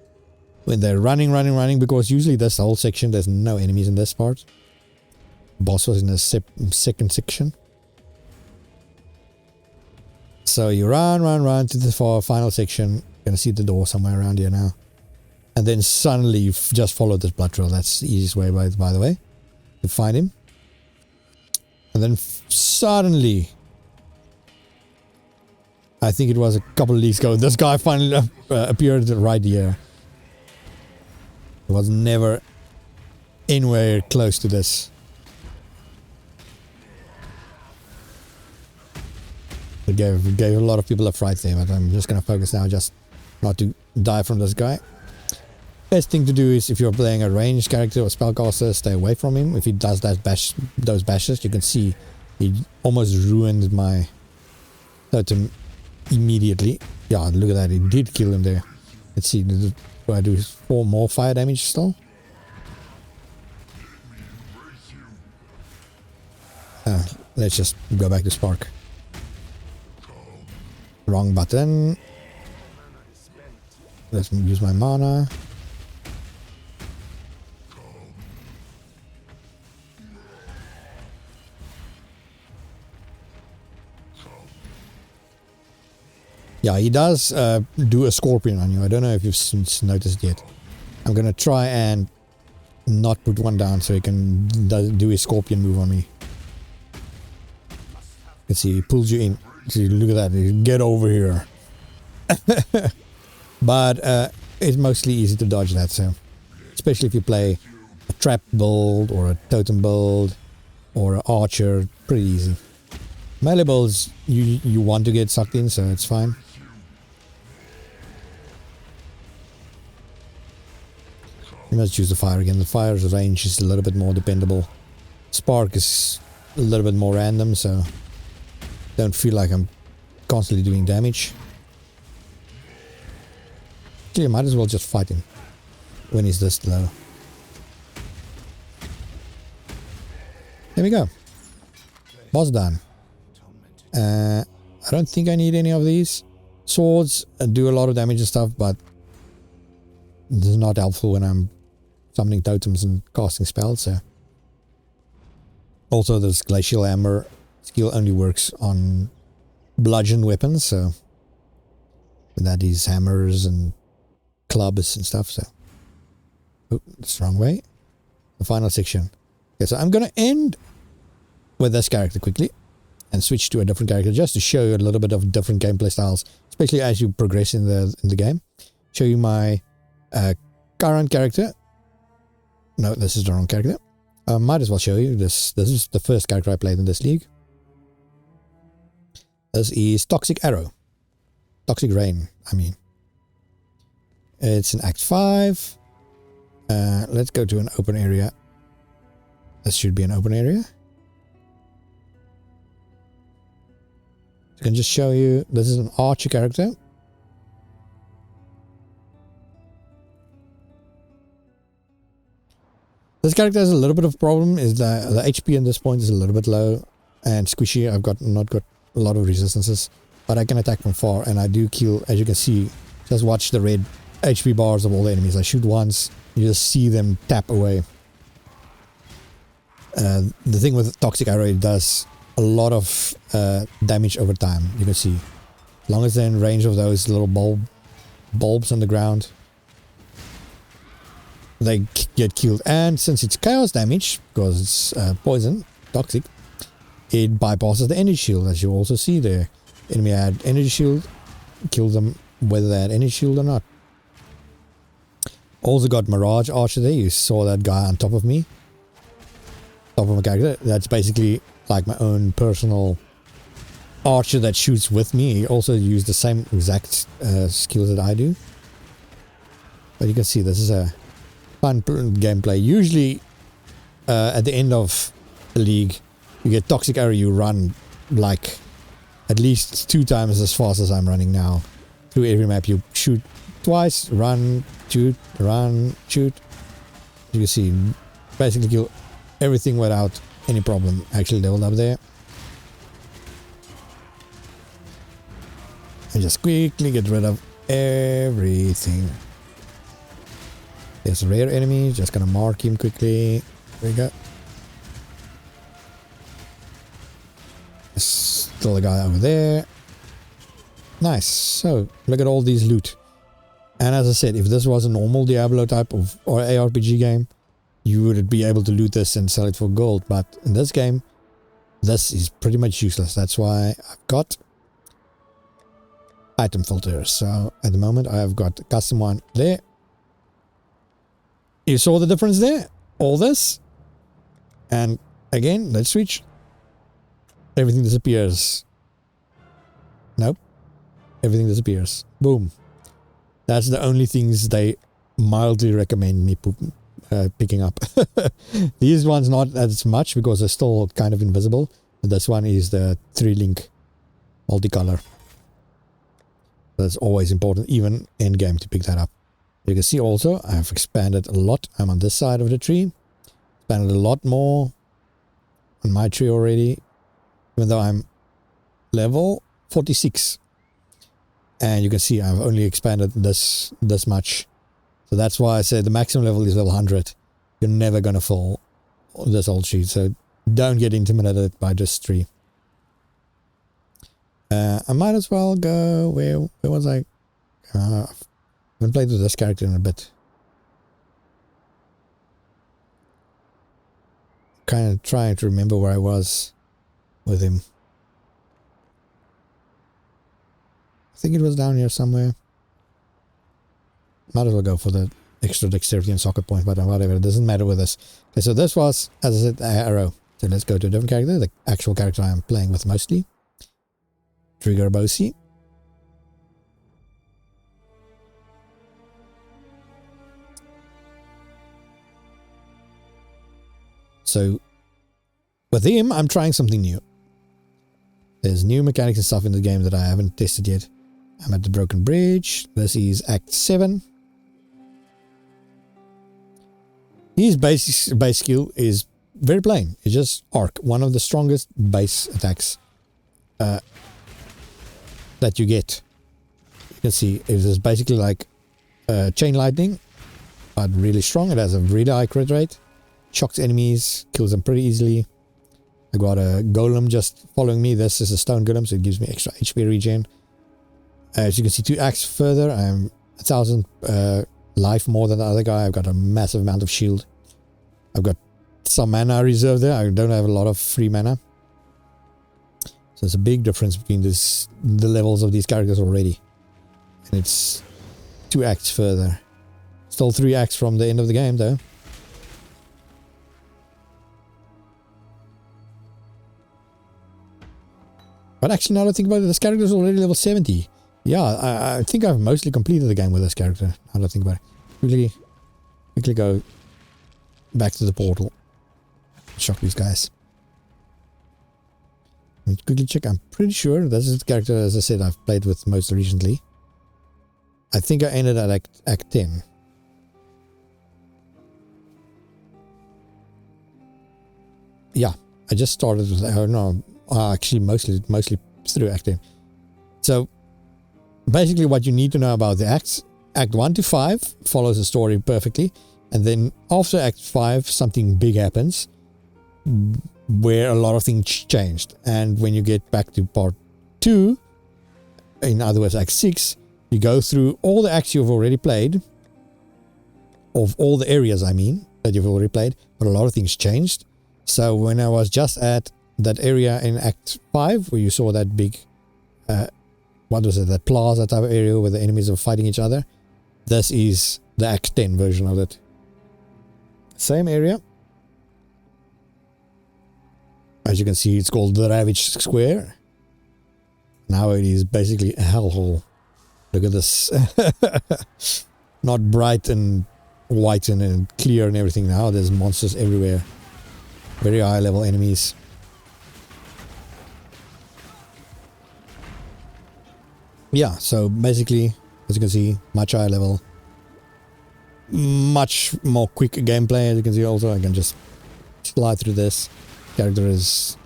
when they're running, because usually this whole section, there's no enemies in this part. Boss was in the second section. So you run to the final section. You're gonna see the door somewhere around here now. And then suddenly you just follow this blood trail. That's the easiest way, by the way, to find him. And then suddenly, I think it was a couple of leagues ago, this guy finally appeared right here. It was never anywhere close to this. It gave a lot of people a fright there, but I'm just going to focus now just not to die from this guy. Best thing to do is if you're playing a ranged character or spellcaster, stay away from him. If he does those bashes, you can see he almost ruined my totem immediately. Yeah, look at that, it did kill him there. Let's see, do I do 4 more fire damage still? Let's just go back to Spark. Wrong button. Let's use my mana. Yeah, he does do a scorpion on you. I don't know if you've noticed yet. I'm gonna try and not put one down so he can do his scorpion move on me. Let's see, he pulls you in. See, look at that. Get over here. But it's mostly easy to dodge that, so especially if you play a trap build or a totem build or an archer, pretty easy. Melee builds you want to get sucked in, so it's fine. You must choose the fire again. The fire's range is a little bit more dependable. Spark is a little bit more random, so don't feel like I'm constantly doing damage. Actually, I might as well just fight him when he's this low. There we go. Boss done. I don't think I need any of these. Swords do a lot of damage and stuff, but this is not helpful when I'm summoning totems and casting spells. So. Also, this glacial hammer skill only works on bludgeon weapons, so that is hammers and clubs and stuff. So, oh, that's the wrong way. The final section. Okay, so I'm gonna end with this character quickly and switch to a different character just to show you a little bit of different gameplay styles, especially as you progress in the game. Show you my current character. No, this is the wrong character. I might as well show you this. This is the first character I played in this league. This is Toxic Arrow. Toxic Rain, I mean. It's in Act 5. Let's go to an open area. This should be an open area. I can just show you. This is an archer character. This character has a little bit of problem. Is the HP at this point is a little bit low and squishy. I've not got a lot of resistances, but I can attack from far, and I do kill. As you can see, just watch the red HP bars of all the enemies. I shoot once, you just see them tap away. The thing with Toxic Arrow, it does a lot of damage over time. You can see, as long as they're in range of those little bulbs on the ground, they get killed. And since it's chaos damage, because it's poison, toxic, it bypasses the energy shield, as you also see there. Enemy had energy shield, kill them whether they had energy shield or not. Also got Mirage Archer there. You saw that guy on top of me, top of my character. That's basically like my own personal archer that shoots with me. He also used the same exact skills that I do. But you can see this is a fun gameplay. Usually at the end of the league, you get Toxic Arrow, you run like at least 2 times as fast as I'm running now through every map. You shoot twice, run, shoot, run, shoot. You can see, basically kill everything without any problem. Actually leveled up there. And just quickly get rid of everything. There's a rare enemy, just gonna mark him quickly. There we go. There's still a guy over there. Nice. So, look at all these loot. And as I said, if this was a normal Diablo type of or ARPG game, you would be able to loot this and sell it for gold. But in this game, this is pretty much useless. That's why I've got item filters. So at the moment, I have got a custom one there. You saw the difference there? All this. And again, let's switch. Everything disappears. Nope. Everything disappears. Boom. That's the only things they mildly recommend me picking up. These ones not as much because they're still kind of invisible. But this one is the 3-link multicolor. That's always important, even end game, to pick that up. You can see also I've expanded a lot. I'm on this side of the tree. Expanded a lot more on my tree already, even though I'm level 46. And you can see I've only expanded this much. So that's why I said the maximum level is level 100. You're never going to fall this old tree. So don't get intimidated by this tree. I might as well go... Where was I? I haven't played with this character in a bit. Kind of trying to remember where I was with him. I think it was down here somewhere. Might as well go for the extra dexterity and socket point, but whatever. It doesn't matter with this. Okay, so this was, as I said, arrow. So let's go to a different character. The actual character I'm playing with mostly. Trigger Bosi. So with him, I'm trying something new. There's new mechanics and stuff in the game that I haven't tested yet. I'm at the Broken Bridge. This is Act 7. His base skill is very plain. It's just arc. One of the strongest base attacks that you get. You can see it is basically like chain lightning, but really strong. It has a really high crit rate. Shocks enemies, kills them pretty easily. I got a golem just following me. This is a stone golem, so it gives me extra HP regen. As you can see, 2 acts further, I'm 1,000 life more than the other guy. I've got a massive amount of shield. I've got some mana reserved there. I don't have a lot of free mana. So there's a big difference between the levels of these characters already. And it's 2 acts further. Still 3 acts from the end of the game though. But actually, now that I think about it, this character is already level 70. Yeah, I think I've mostly completed the game with this character. Now that I think about it. Quickly go back to the portal. Shock these guys. Let me quickly check. I'm pretty sure this is the character, as I said, I've played with most recently. I think I ended at Act 10. Yeah, I just started with... Oh, no. Actually, mostly through Act 10. So, basically what you need to know about the acts, Act 1 to 5 follows the story perfectly. And then after Act 5, something big happens where a lot of things changed. And when you get back to Part 2, in other words, Act 6, you go through all the acts you've already played, of all the areas, I mean, that you've already played, but a lot of things changed. So when I was just at that area in Act 5, where you saw that big, what was it, that plaza type of area where the enemies are fighting each other, this is the Act 10 version of it. Same area. As you can see, it's called the Ravaged Square. Now it is basically a hellhole. Look at this. Not bright and white and clear and everything now. There's monsters everywhere. Very high level enemies. Yeah, so basically, as you can see, much higher level. Much more quick gameplay. As you can see also, I can just slide through this. Character is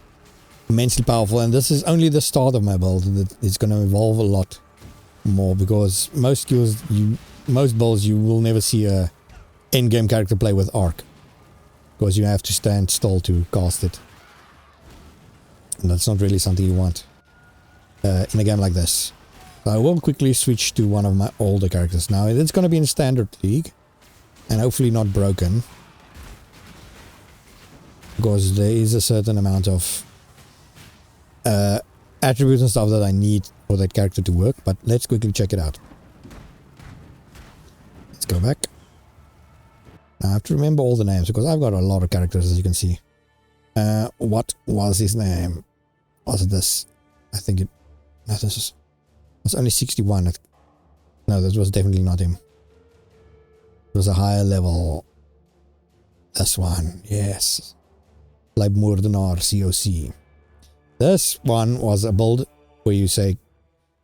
immensely powerful, and this is only the start of my build. It's going to evolve a lot more, because most skills, most builds, you will never see a end-game character play with arc, because you have to stand still to cast it, and that's not really something you want in a game like this. So I will quickly switch to one of my older characters. Now it's going to be in Standard League, and hopefully not broken, because there is a certain amount of attributes and stuff that I need for that character to work. But let's quickly check it out. Let's go back. Now I have to remember all the names, because I've got a lot of characters, as you can see. What was his name? Was it this? I think it... No, this is... It's only 61. No, No, that was definitely not him. It was a higher level. This one, yes. LGIAG COC. This one was a build where you say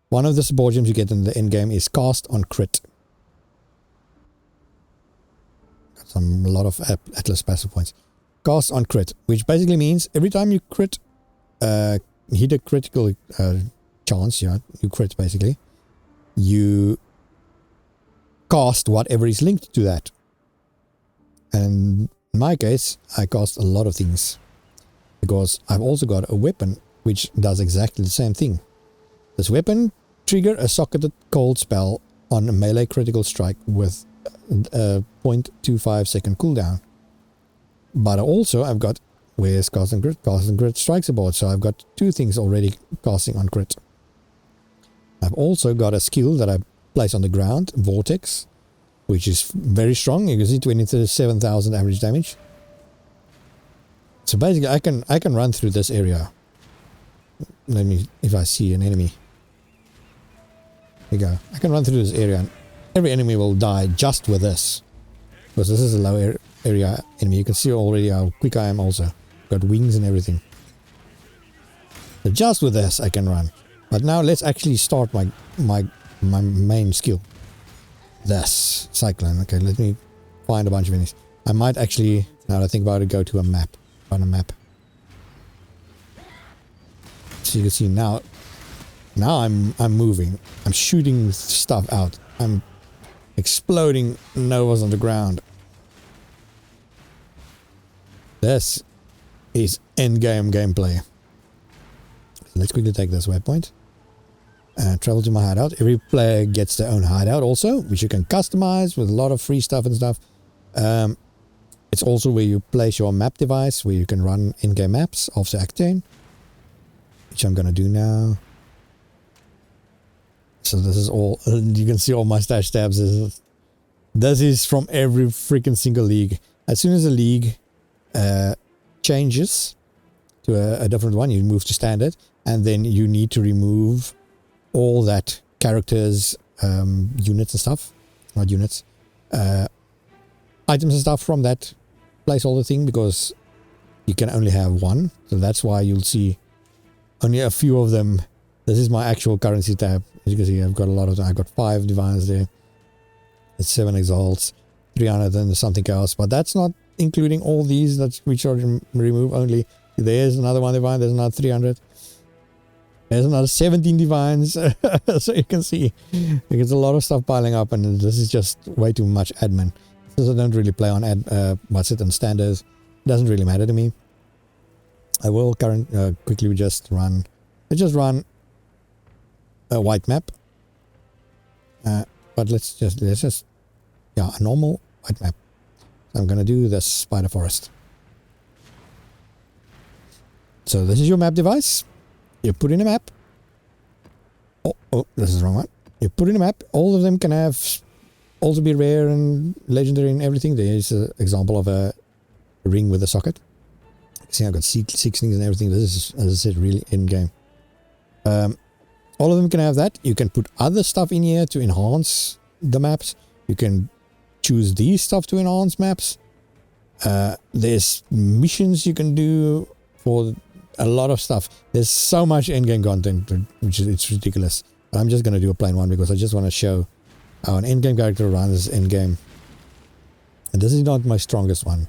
one of the support gems you get in the end game is cast on crit. Got a lot of Atlas passive points. Cast on crit, which basically means every time you crit, hit a critical chance, yeah, you crit basically, you cast whatever is linked to that. And in my case, I cast a lot of things because I've also got a weapon which does exactly the same thing. This weapon trigger a socketed cold spell on a melee critical strike with a 0.25 second cooldown. But also I've got where's cast and crit? Cast and crit strikes aboard, so I've got two things already casting on crit. I've also got a skill that I place on the ground, Vortex, which is very strong. You can see 27,000 average damage. So basically I can run through this area. Let me, if I see an enemy. There you go. I can run through this area and every enemy will die just with this. Because this is a low area enemy. You can see already how quick I am also. Got wings and everything. So just with this I can run. But now let's actually start my main skill. This cyclone. Okay, let me find a bunch of enemies. I might actually, now that I think about it, go to a map. On a map. So you can see now I'm moving. I'm shooting stuff out. I'm exploding novas on the ground. This is endgame gameplay. Let's quickly take this waypoint. Travel to my hideout. Every player gets their own hideout also, which you can customize with a lot of free stuff and stuff. It's also where you place your map device, where you can run in-game maps after Act 10. Which I'm going to do now. So this is all, you can see all my stash tabs. This is from every freaking single league. As soon as a league changes to a different one, you move to standard. And then you need to remove all that characters, units and stuff. Not units. Items and stuff from that placeholder thing, because you can only have one. So that's why you'll see only a few of them. This is my actual currency tab. As you can see, I've got a lot of them. I've got 5 divines there. It's 7 exalts, 300 and something else. But that's not including all these that which are remove only. There's another one divine. There's another 300. There's another 17 divines. So you can see there's a lot of stuff piling up, and this is just way too much admin. Since I don't really play on what's it on standards, it doesn't really matter to me. I will quickly just run. Let's just run a white map. But let's just yeah, a normal white map. So I'm gonna do the spider forest. So this is your map device. You put in a map. Oh, this is the wrong one. You put in a map. All of them can have also be rare and legendary and everything. There is an example of a ring with a socket. See, I've got 6 things and everything. This is, as I said, really in-game. All of them can have that. You can put other stuff in here to enhance the maps. You can choose these stuff to enhance maps. There's missions you can do for a lot of stuff. There's so much in-game content, which is, it's ridiculous. But I'm just going to do a plain one because I just want to show how an in-game character runs in-game. And this is not my strongest one.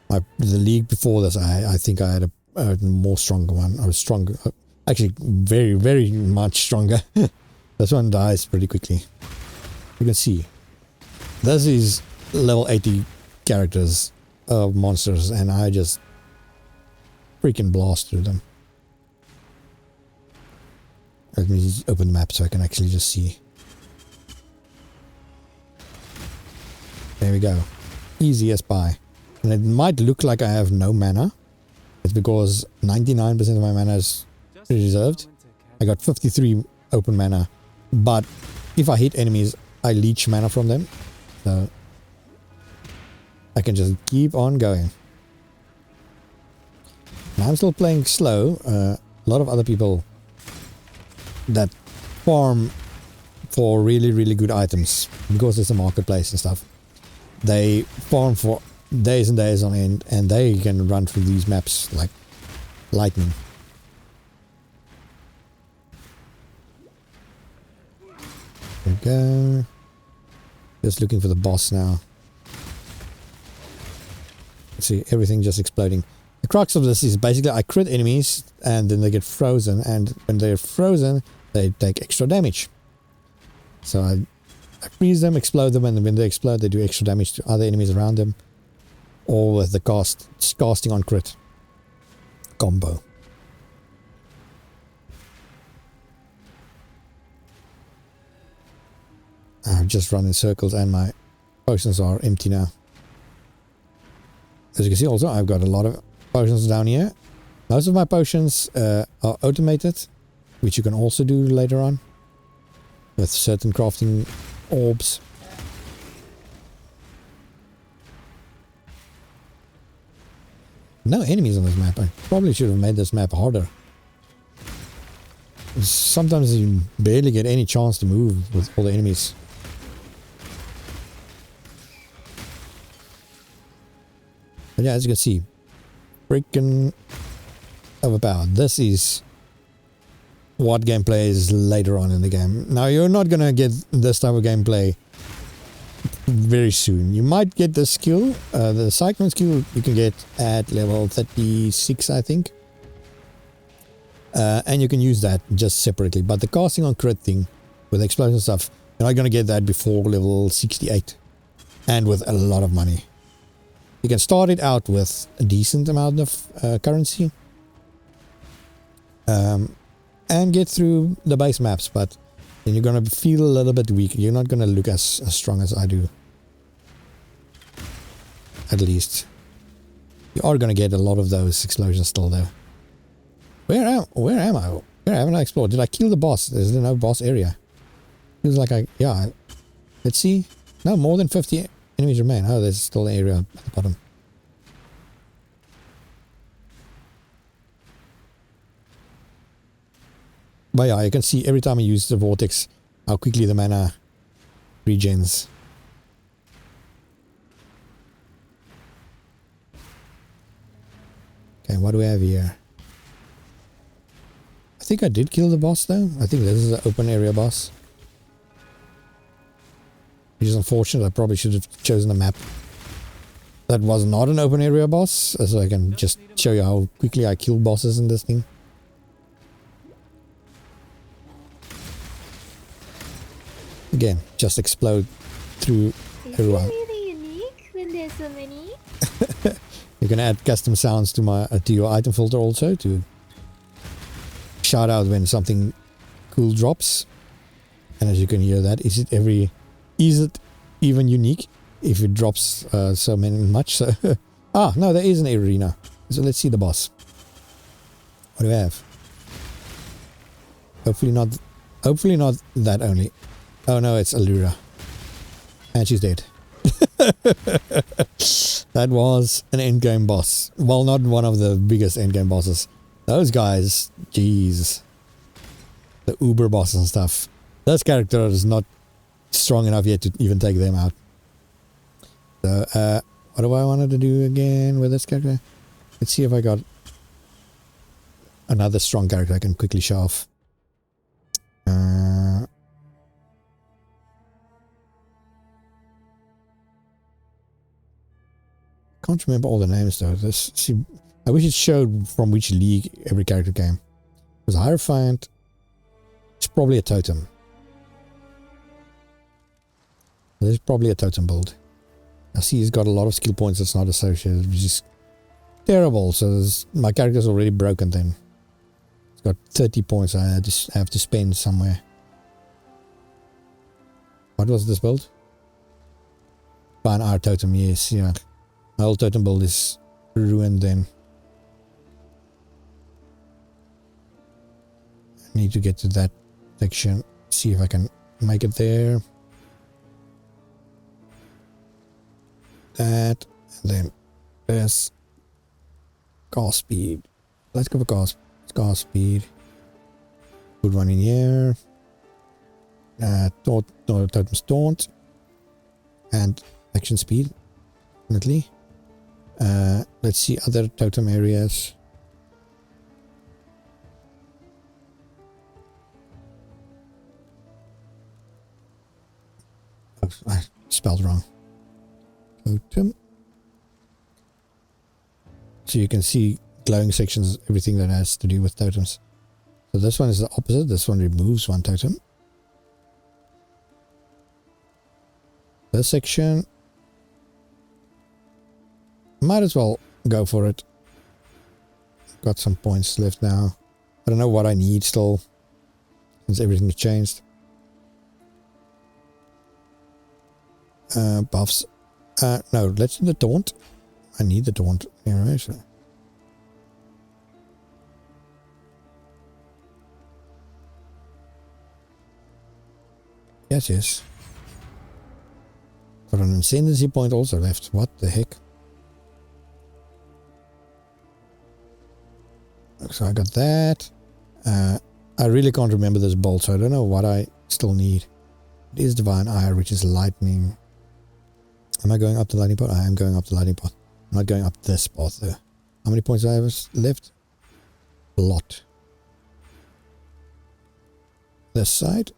The league before this, I think I had a more stronger one. I was stronger. Actually, very, very much stronger. This one dies pretty quickly. You can see. This is level 80 characters of monsters, and I just freaking blast through them. Let me just open the map so I can actually just see. There we go. Easy as pie. And it might look like I have no mana. It's because 99% of my mana is reserved. I got 53 open mana. But if I hit enemies, I leech mana from them. So I can just keep on going. And I'm still playing slow. A lot of other people that farm for really, really good items, because there's a marketplace and stuff. They farm for days and days on end, and they can run through these maps like lightning. There we go. Just looking for the boss now. See, everything just exploding. The crux of this is basically I crit enemies and then they get frozen, and when they're frozen they take extra damage. So I freeze them, explode them, and when they explode they do extra damage to other enemies around them, all with the casting on crit combo. I've just run in circles and my potions are empty now. As you can see also, I've got a lot of potions down here. Most of my potions are automated, which you can also do later on with certain crafting orbs. No enemies on this map. I probably should have made this map harder. Sometimes you barely get any chance to move with all the enemies. But yeah, as you can see, freaking overpowered. This is what gameplay is later on in the game. Now, you're not going to get this type of gameplay very soon. You might get the skill, the cyclone skill you can get at level 36, I think. And you can use that just separately. But the casting on crit thing with explosion stuff, you're not going to get that before level 68. And with a lot of money. You can start it out with a decent amount of currency. And get through the base maps, but then you're going to feel a little bit weak. You're not going to look as strong as I do. At least. You are going to get a lot of those explosions still though. Where am I? Where haven't I explored? Did I kill the boss? There's no boss area. Feels like let's see. No, more than 50 enemies remain. Oh, there's still an area at the bottom. But yeah, you can see every time I use the vortex how quickly the mana regens. Okay, what do we have here? I think I did kill the boss though. I think this is an open area boss. Which is unfortunate. I probably should have chosen a map that was not an open area boss, so I can just show you how quickly I kill bosses in this thing. Again, just explode through everyone. Is it really unique when there's so many? You can add custom sounds to your item filter also to shout out when something cool drops. And as you can hear that, is it even unique if it drops so much? So no, there is an arena. So let's see the boss. What do we have? Hopefully not that only. Oh no, it's Allura. And she's dead. That was an endgame boss. Well, not one of the biggest endgame bosses. Those guys, jeez. The Uber bosses and stuff. This character is not strong enough yet to even take them out. So, what do I wanted to do again with this character? Let's see if I got another strong character I can quickly show off. Can't remember all the names though. I wish it showed from which league every character came. It was Hierophant. It's probably a totem. There's probably a totem build. I see he's got a lot of skill points that's not associated, which is terrible. So my character's already broken then. It's got 30 points I have to spend somewhere. What was this build? An Ire Totem, yes, yeah. My whole totem build is ruined then. I need to get to that section. See if I can make it there. That, and then this. Cast speed. Let's go for cast speed. Put one in here. Totem's Taunt. And action speed, definitely. Let's see other totem areas. Oh, I spelled wrong. Totem. So you can see glowing sections, everything that has to do with totems. So this one is the opposite. This one removes one totem. This section, might as well go for it. Got some points left now. I don't know what I need still, since everything's changed. Buffs. No, let's do the taunt. I need the taunt. Anyway, so. Yes. Got an ascendancy point also left. What the heck? So I got that. I really can't remember this bolt, so I don't know what I still need. It is Divine Ire, which is lightning. Am I going up the lightning pot? I am going up the lightning pot. I'm not going up this path though. How many points do I have left? A lot. This side.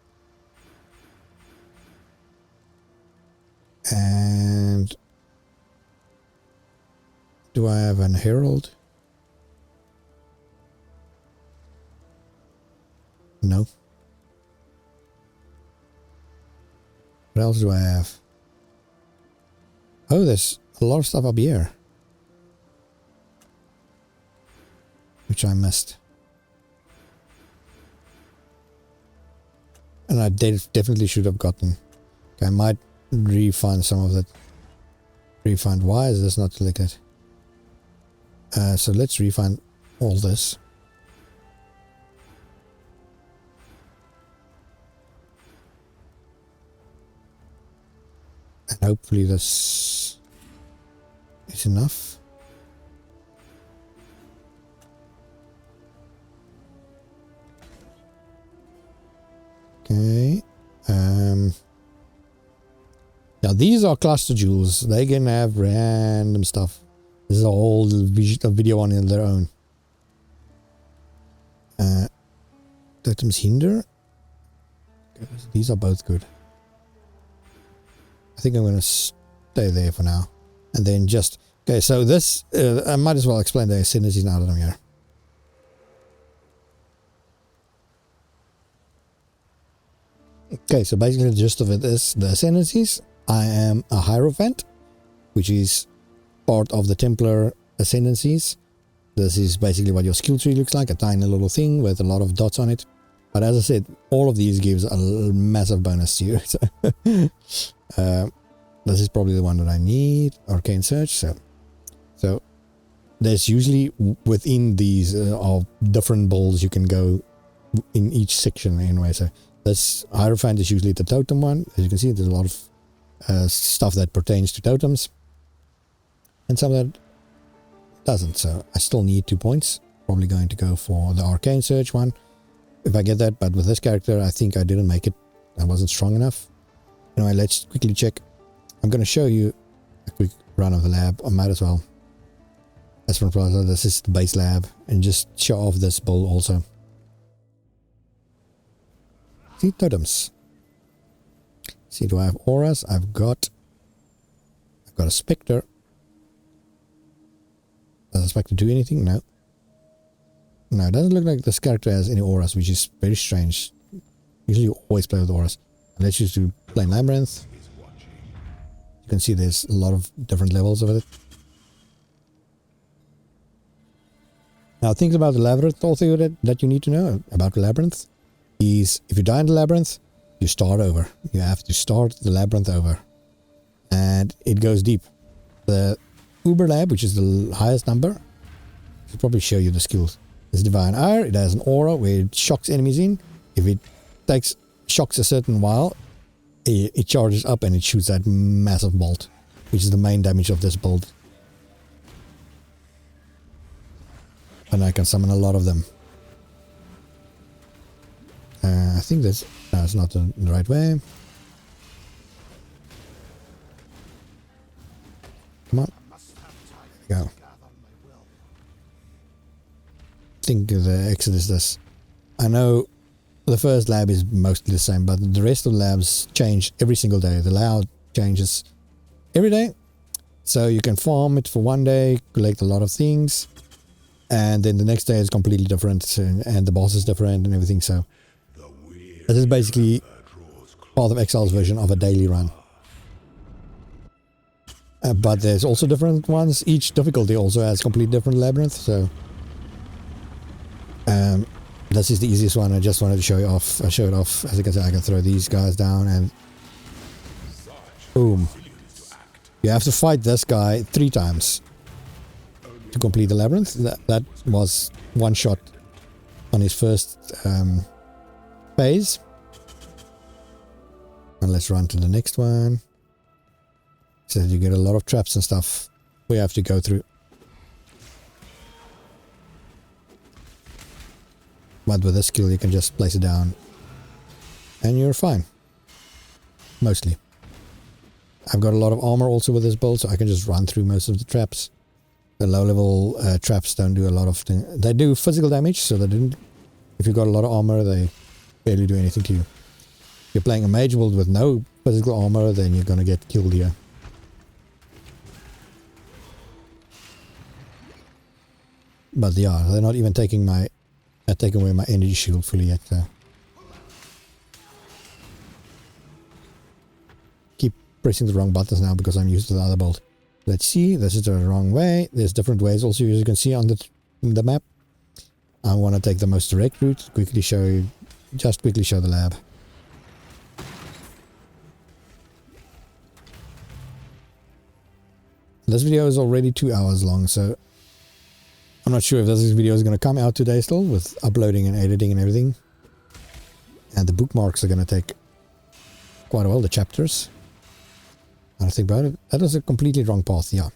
And do I have an herald? No. What else do I have? Oh, there's a lot of stuff up here, which I missed. And I definitely should have gotten. Okay, I might refund some of that. Refund. Why is this not selected? So let's refund all this. And hopefully this is enough. Okay. Now these are cluster jewels. They can have random stuff. This is a whole video on their own. Totems hinder. Okay, these are both good. I think I'm going to stay there for now. And then just... Okay, so this... I might as well explain the ascendancies now that I'm here. Okay, so basically the gist of it is the ascendancies. I am a Hierophant, which is part of the Templar ascendancies. This is basically what your skill tree looks like, a tiny little thing with a lot of dots on it. But as I said, all of these gives a massive bonus to you. So, this is probably the one that I need. Arcane Search. So there's usually within these are different builds you can go in each section anyway. So this Hierophant is usually the totem one. As you can see, there's a lot of stuff that pertains to totems, and some that doesn't. So I still need 2 points. Probably going to go for the Arcane Search one if I get that. But with this character, I think I didn't make it. I wasn't strong enough. Anyway, let's quickly check. I'm going to show you a quick run of the lab. I might as well. Esperant Plaza, this is the base lab, and just show off this build also. See, totems. See, do I have auras? I've got a Spectre. Does the Spectre do anything? No. No, it doesn't look like this character has any auras, which is very strange. Usually you always play with auras. Let's just do plain Labyrinth. You can see there's a lot of different levels of it. Now, things about the Labyrinth also that you need to know about the Labyrinth is if you die in the Labyrinth, you start over. You have to start the Labyrinth over. And it goes deep. The Uber Lab, which is the highest number, should probably show you the skills. It's Divine Ire. It has an aura where it shocks enemies in. If it shocks a certain while, it charges up and it shoots that massive bolt, which is the main damage of this build. And I can summon a lot of them. I think that's not the right way. Come on. There we go. I think the exit is this. I know the first lab is mostly the same, but the rest of the labs change every single day. The layout changes every day. So you can farm it for one day, collect a lot of things, and then the next day is completely different, and the boss is different and everything. So this is basically Path of Exile's version of a daily run. But there's also different ones. Each difficulty also has completely different labyrinth. So this is the easiest one. I just wanted to show you off. I show it off. As you can see, I can throw these guys down and boom. You have to fight this guy 3 times to complete the labyrinth. That was one shot on his first phase. And let's run to the next one. So you get a lot of traps and stuff we have to go through. But with this skill you can just place it down and you're fine. Mostly. I've got a lot of armor also with this build, so I can just run through most of the traps. The low level traps don't do a lot of things. They do physical damage, so they didn't. If you've got a lot of armor, they barely do anything to you. If you're playing a mage build with no physical armor, then you're gonna get killed here. But yeah, they're not even taking away my energy shield fully yet. Keep pressing the wrong buttons now because I'm used to the other build. Let's see, this is the wrong way. There's different ways also, as you can see on the map. I want to take the most direct route. Quickly show the lab. This video is already 2 hours long, so I'm not sure if this video is going to come out today still, with uploading and editing and everything. And the bookmarks are going to take quite a while, the chapters. I think about it. That was a completely wrong path, yeah.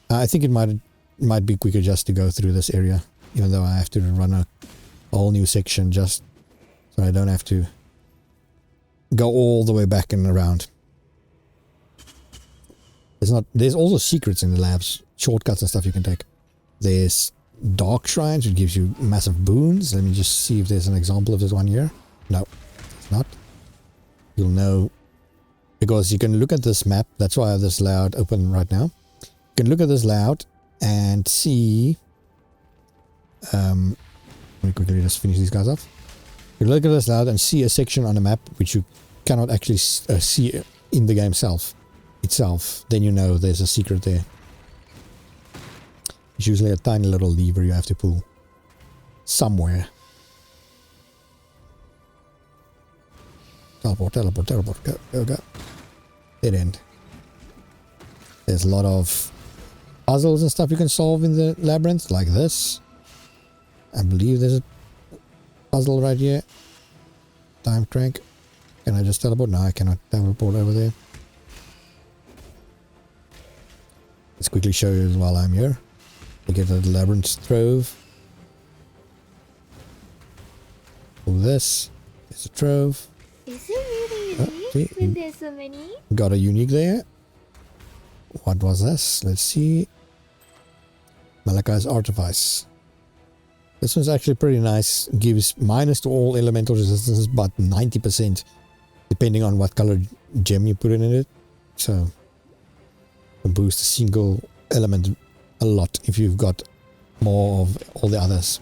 I think it might be quicker just to go through this area, even though I have to run a whole new section just so I don't have to go all the way back and around. There's also secrets in the labs, shortcuts and stuff you can take. There's dark shrines, which gives you massive boons. Let me just see if there's an example of this one here. No, it's not. You'll know because you can look at this map. That's why I have this layout open right now. You can look at this layout and see. Let me quickly just finish these guys off. You look at this layout and see a section on the map which you cannot actually see in the game itself. Then you know there's a secret there. It's usually a tiny little lever you have to pull somewhere. Teleport, teleport, teleport. Go, go, go. Dead end. There's a lot of puzzles and stuff you can solve in the labyrinth, like this. I believe there's a puzzle right here. Time crank. Can I just teleport? No, I cannot teleport over there. Let's quickly show you while I'm here. We get the labyrinth trove. Pull this. There's a trove. Is it really unique when there's so many? Got a unique there. What was this? Let's see. Malachi's Artifice. This one's actually pretty nice. Gives minus to all elemental resistances, but 90% depending on what color gem you put in it. So boost a single element a lot if you've got more of all the others.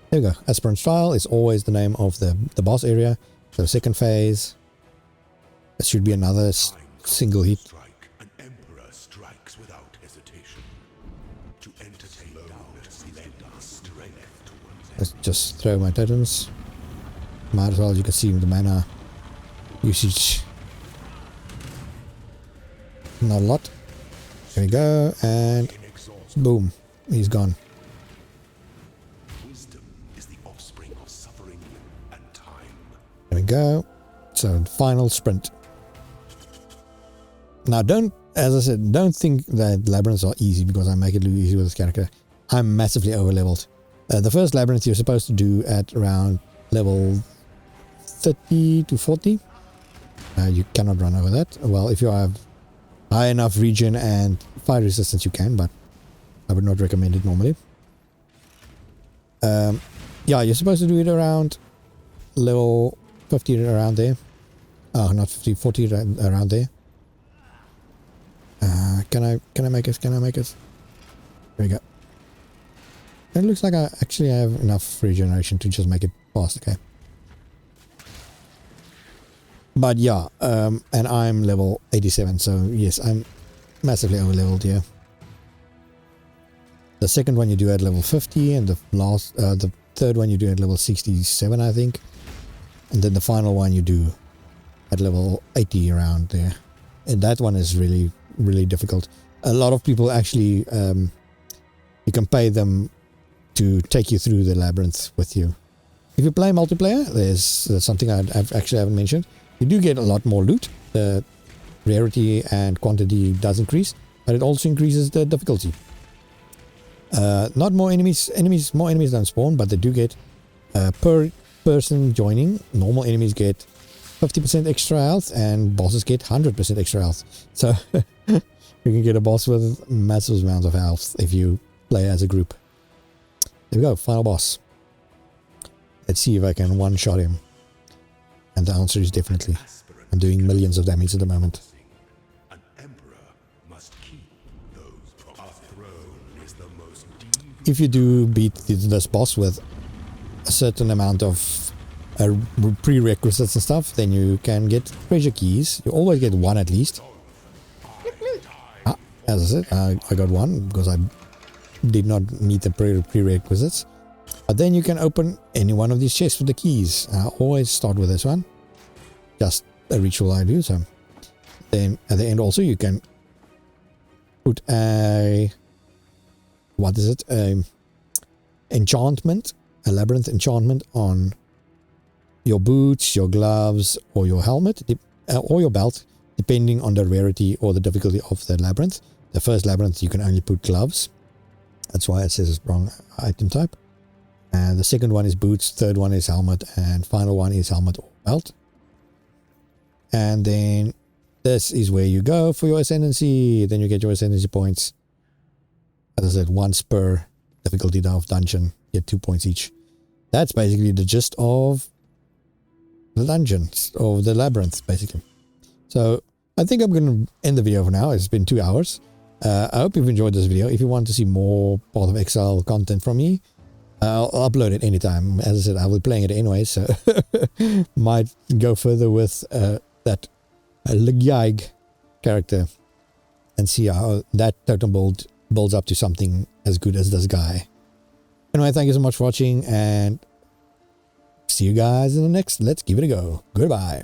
There we go. Aspirant Trial is always the name of the boss area. So second phase. It should be another single hit. An emperor strikes without hesitation. To entertain doubts, lend us strength. Let's just throw my totems. Might as well, you can see the mana usage. Not a lot. There we go, and boom, he's gone. Wisdom is the offspring of suffering and time. There we go. So final sprint. Now as I said, don't think that labyrinths are easy because I make it look easy with this character. I'm massively over leveled. The first labyrinth you're supposed to do at around level 30 to 40. You cannot run over that. Well, if you have high enough regen and fire resistance, you can, but I would not recommend it normally. Yeah, you're supposed to do it around level 50, around there. Oh, not 50, 40, around there. Can I make it? Can I make it? There we go. It looks like I actually have enough regeneration to just make it fast, okay. But yeah, and I'm level 87, so yes, I'm massively over leveled here. The second one you do at level 50, and the third one you do at level 67, I think. And then the final one you do at level 80, around there. And that one is really, really difficult. A lot of people actually, you can pay them to take you through the labyrinth with you. If you play multiplayer, there's something I've actually haven't mentioned. You do get a lot more loot. The rarity and quantity does increase, but it also increases the difficulty. Not more enemies. More enemies don't spawn, but they do get per person joining. Normal enemies get 50% extra health, and bosses get 100% extra health. So you can get a boss with massive amounts of health if you play as a group. There we go, final boss. Let's see if I can one-shot him. And the answer is definitely. I'm doing millions of damage at the moment. An emperor must keep those. Our throne is the most devious. If you do beat this boss with a certain amount of prerequisites and stuff, then you can get treasure keys. You always get one at least. As I said, I got one because I did not meet the prerequisites. But then you can open any one of these chests with the keys. I always start with this one. Just a ritual I do. So then at the end also you can put a, what is it? Enchantment, a labyrinth enchantment on your boots, your gloves, or your helmet, or your belt, depending on the rarity or the difficulty of the labyrinth. The first labyrinth you can only put gloves. That's why it says it's wrong item type. And the second one is boots, third one is helmet, and final one is helmet or belt. And then this is where you go for your ascendancy. Then you get your ascendancy points. As I said, once per difficulty of dungeon, you get 2 points each. That's basically the gist of the dungeons, of the labyrinth, basically. So I think I'm going to end the video for now. It's been 2 hours. I hope you've enjoyed this video. If you want to see more Path of Exile content from me, I'll upload it anytime. As I said, I will be playing it anyway, so might go further with that LGIAG character and see how that totem builds up to something as good as this guy. Anyway, thank you so much for watching, and see you guys in the next Let's Give It a Go. Goodbye.